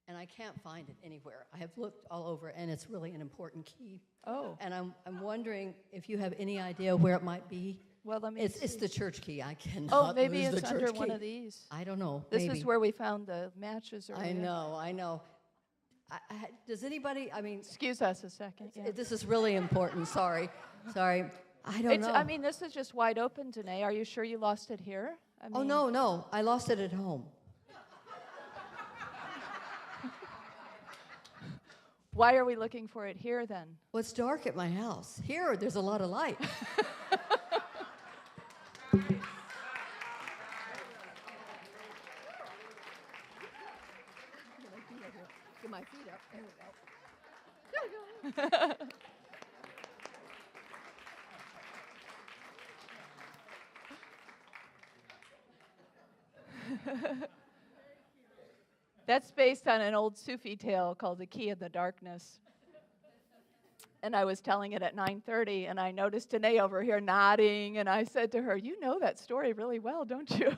and I can't find it anywhere. I have looked all over, and it's really an important key. Oh. And I'm wondering if you have any idea where it might be. Well, let me It's the church key. I cannot maybe lose it's the church under key. one of these. I don't know. This maybe. is where we found the matches earlier. I know. Does anybody, I mean... Excuse us a second. Yeah. This is really important. Sorry. I don't know. I mean, this is just wide open, Danae. Are you sure you lost it here? No. I lost it at home. Why are we looking for it here, then? Well, it's dark at my house. Here, there's a lot of light. Get my feet up. There we go. That's based on an old Sufi tale called The Key of the Darkness. And I was telling it at 9:30, and I noticed Danae over here nodding, and I said to her, "You know that story really well, don't you?"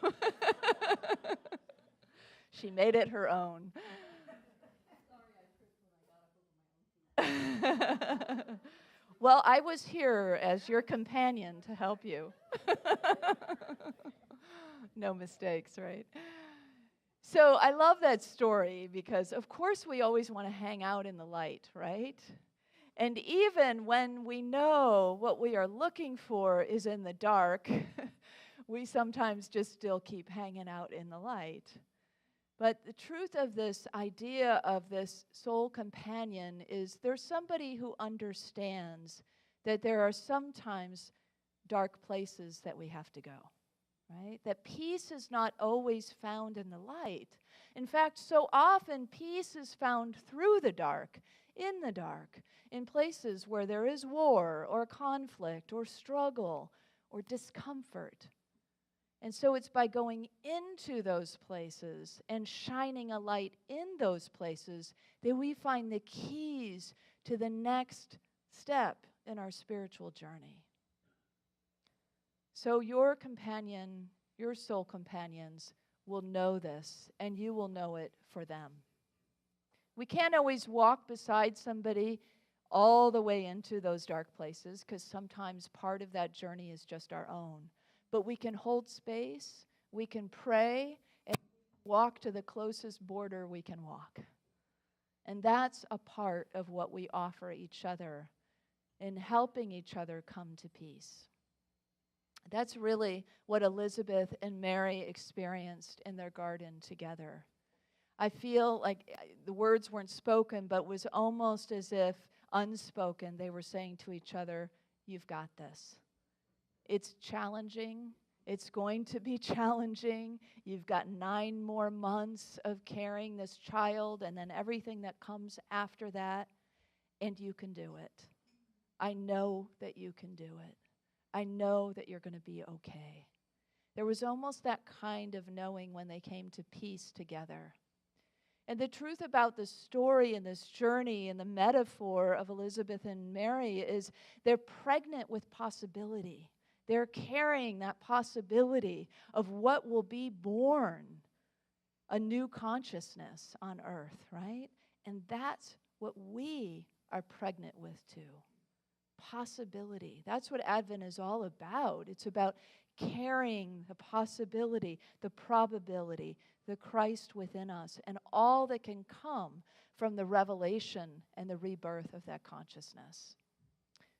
She made it her own. Well, I was here as your companion to help you. No mistakes, right? So I love that story because, of course, we always want to hang out in the light, right? And even when we know what we are looking for is in the dark, we sometimes just still keep hanging out in the light. But the truth of this idea of this soul companion is there's somebody who understands that there are sometimes dark places that we have to go. Right? That peace is not always found in the light. In fact, so often peace is found through the dark, in places where there is war or conflict or struggle or discomfort. And so it's by going into those places and shining a light in those places that we find the keys to the next step in our spiritual journey. So your companion, your soul companions, will know this, and you will know it for them. We can't always walk beside somebody all the way into those dark places, because sometimes part of that journey is just our own. But we can hold space, we can pray, and walk to the closest border we can walk. And that's a part of what we offer each other in helping each other come to peace. That's really what Elizabeth and Mary experienced in their garden together. I feel like the words weren't spoken, but was almost as if unspoken. They were saying to each other, "You've got this. It's challenging. It's going to be challenging. You've got 9 more months of carrying this child and then everything that comes after that, and you can do it. I know that you can do it. I know that you're going to be okay." There was almost that kind of knowing when they came to peace together. And the truth about the story and this journey and the metaphor of Elizabeth and Mary is they're pregnant with possibility. They're carrying that possibility of what will be born, a new consciousness on earth, right? And that's what we are pregnant with too. Possibility. That's what Advent is all about. It's about carrying the possibility, the probability, the Christ within us, and all that can come from the revelation and the rebirth of that consciousness.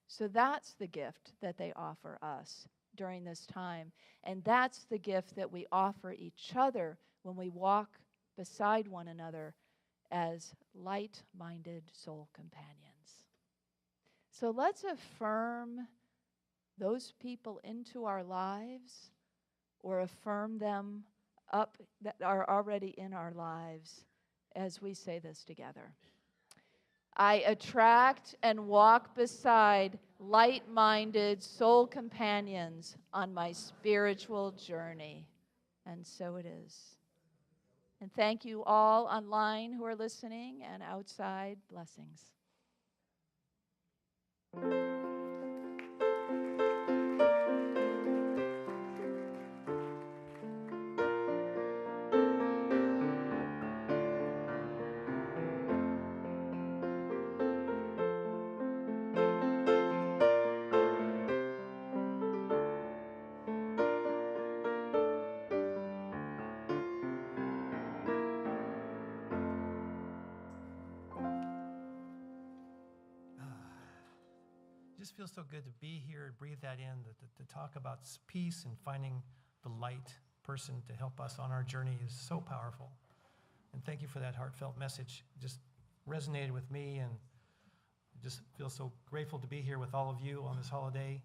So that's the gift that they offer us during this time. And that's the gift that we offer each other when we walk beside one another as light-minded soul companions. So let's affirm those people into our lives, or affirm them up that are already in our lives as we say this together. I attract and walk beside light-minded soul companions on my spiritual journey. And so it is. And thank you all online who are listening and outside. Blessings. It just feels so good to be here and breathe that in, to talk about peace and finding the light person to help us on our journey is so powerful. And thank you for that heartfelt message. It just resonated with me, and I just feel so grateful to be here with all of you on this holiday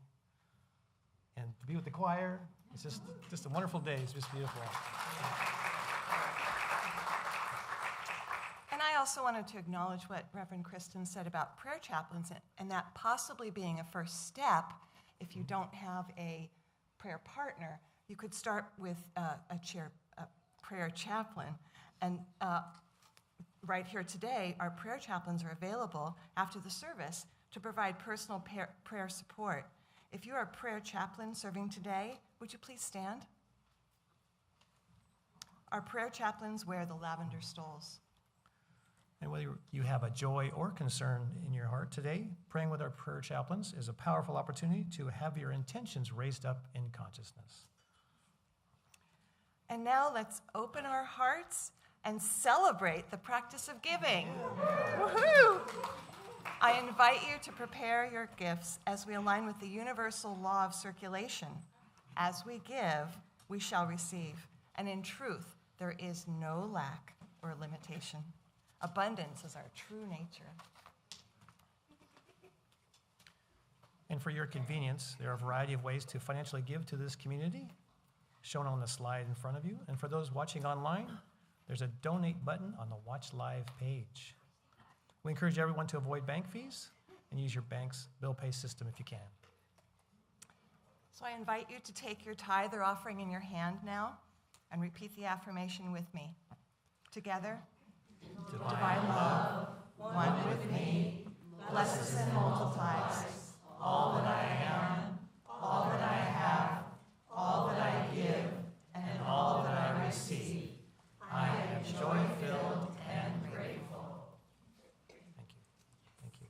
and to be with the choir. It's just a wonderful day. It's just beautiful. And I also wanted to acknowledge what Reverend Kristen said about prayer chaplains, and that possibly being a first step. If you don't have a prayer partner, you could start with a prayer chaplain. And right here today, our prayer chaplains are available after the service to provide personal prayer support. If you are a prayer chaplain serving today, would you please stand? Our prayer chaplains wear the lavender stoles. And whether you have a joy or concern in your heart today, praying with our prayer chaplains is a powerful opportunity to have your intentions raised up in consciousness. And now let's open our hearts and celebrate the practice of giving. Woohoo! I invite you to prepare your gifts as we align with the universal law of circulation. As we give, we shall receive. And in truth, there is no lack or limitation. Abundance is our true nature. And for your convenience, there are a variety of ways to financially give to this community, shown on the slide in front of you. And for those watching online, there's a donate button on the Watch Live page. We encourage everyone to avoid bank fees and use your bank's bill pay system if you can. So I invite you to take your tithe or offering in your hand now and repeat the affirmation with me. Together. Divine love, one with me, blesses and multiplies all that I am, all that I have, all that I give, and all that I receive. I am joy-filled and grateful. Thank you. Thank you.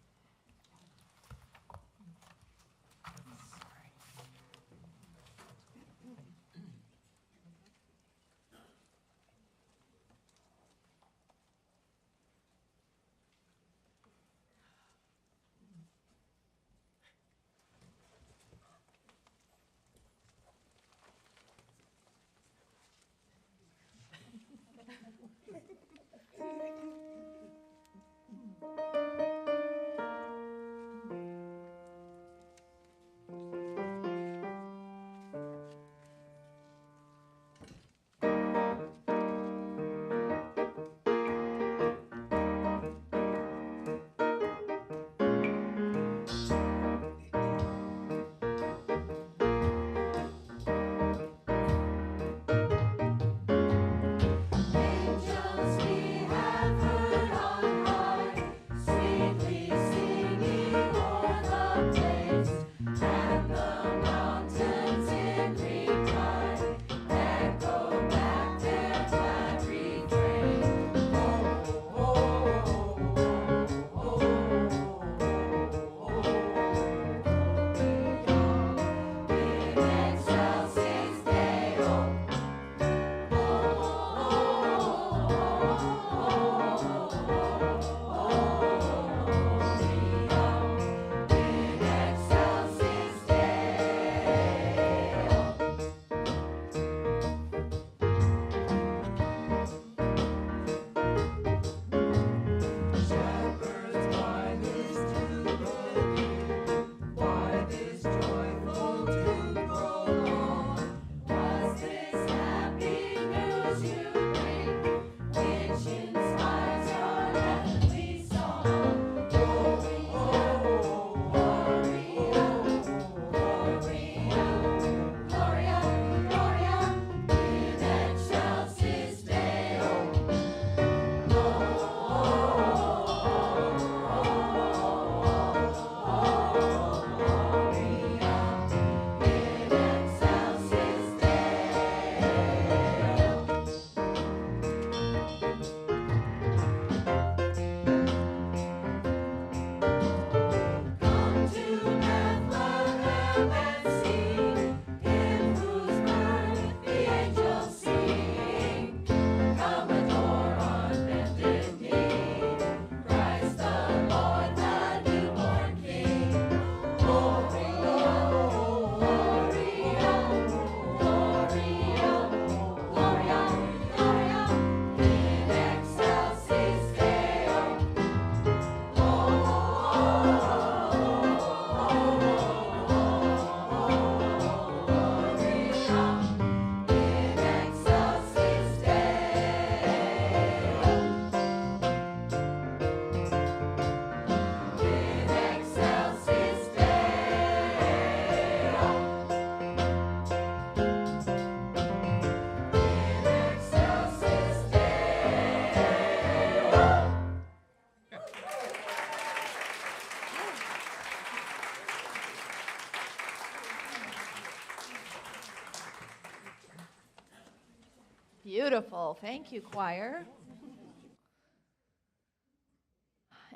Beautiful. Thank you, choir.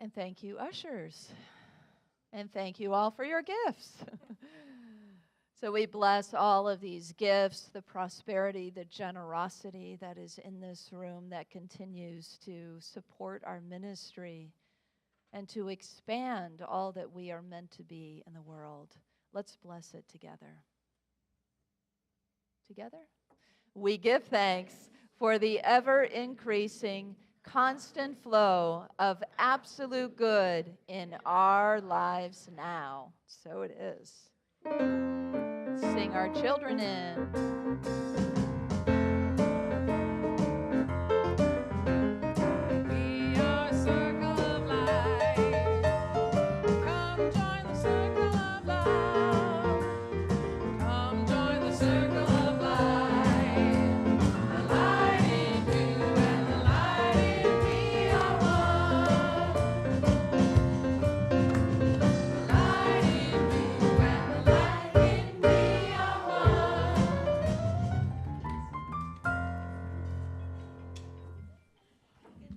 And thank you, ushers. And thank you all for your gifts. So we bless all of these gifts, the prosperity, the generosity that is in this room that continues to support our ministry and to expand all that we are meant to be in the world. Let's bless it together. Together? We give thanks for the ever-increasing, constant flow of absolute good in our lives now. So it is. Sing our children in.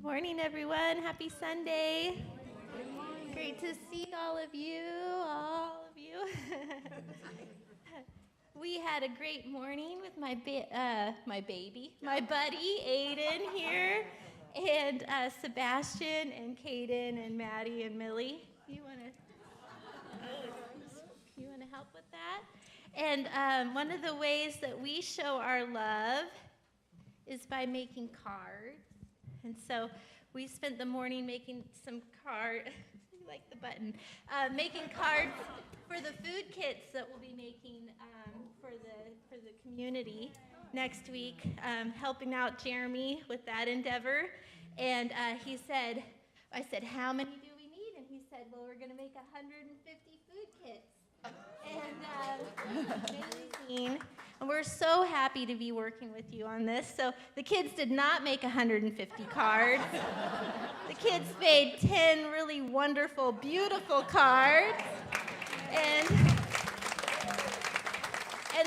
Morning, everyone. Happy Sunday. Great to see all of you. We had a great morning with my buddy Aiden here, and Sebastian and Caden and Maddie and Millie. You want to help with that? And one of the ways that we show our love is by making cards. And so we spent the morning making some cards, I like the button, making cards for the food kits that we'll be making for the community next week, helping out Jeremy with that endeavor. And I said, how many do we need? And he said, well, we're going to make 150 food kits. And amazing. And we're so happy to be working with you on this. So the kids did not make 150 cards. The kids made 10 really wonderful, beautiful cards. And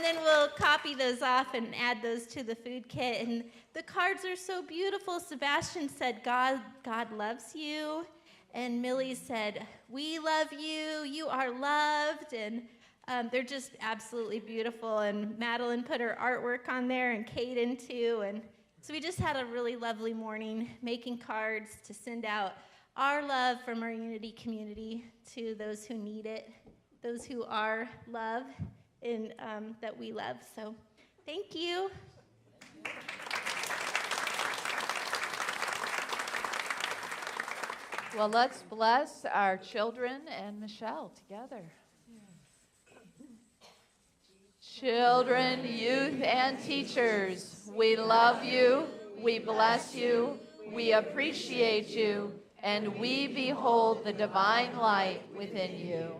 then we'll copy those off and add those to the food kit. And the cards are so beautiful. Sebastian said, God loves you. And Millie said, we love you. You are loved. And they're just absolutely beautiful, and Madeline put her artwork on there, and Caden too, and so we just had a really lovely morning making cards to send out our love from our Unity community to those who need it, those who are love and that we love. So thank you. Well, let's bless our children and Michelle together. Children, youth, and teachers, we love you, we bless you, we appreciate you, and we behold the divine light within you.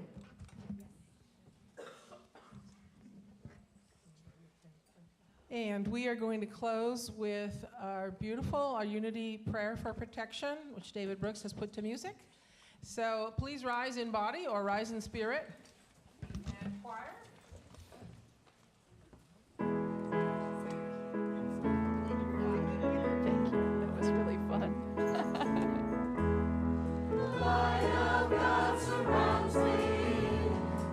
And we are going to close with our Unity prayer for protection, which David Brooks has put to music. So please rise in body or rise in spirit. And choir. Surrounds me,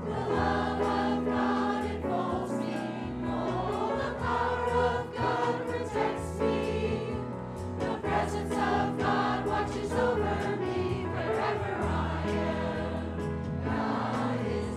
the love of God enfolds me, oh, the power of God protects me, the presence of God watches over me wherever I am. God is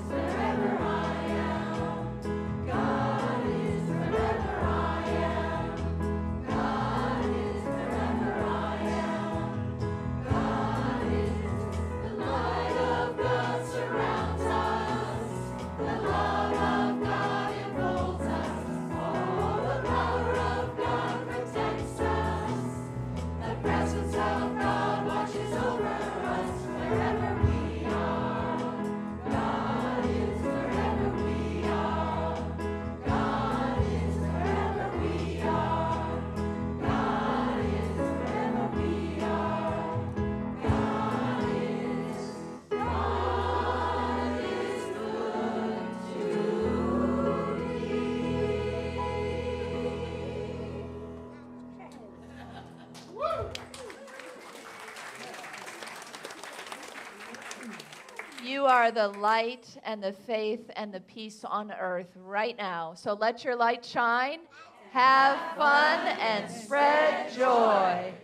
You are the light and the faith and the peace on earth right now. So let your light shine. Have fun and spread joy.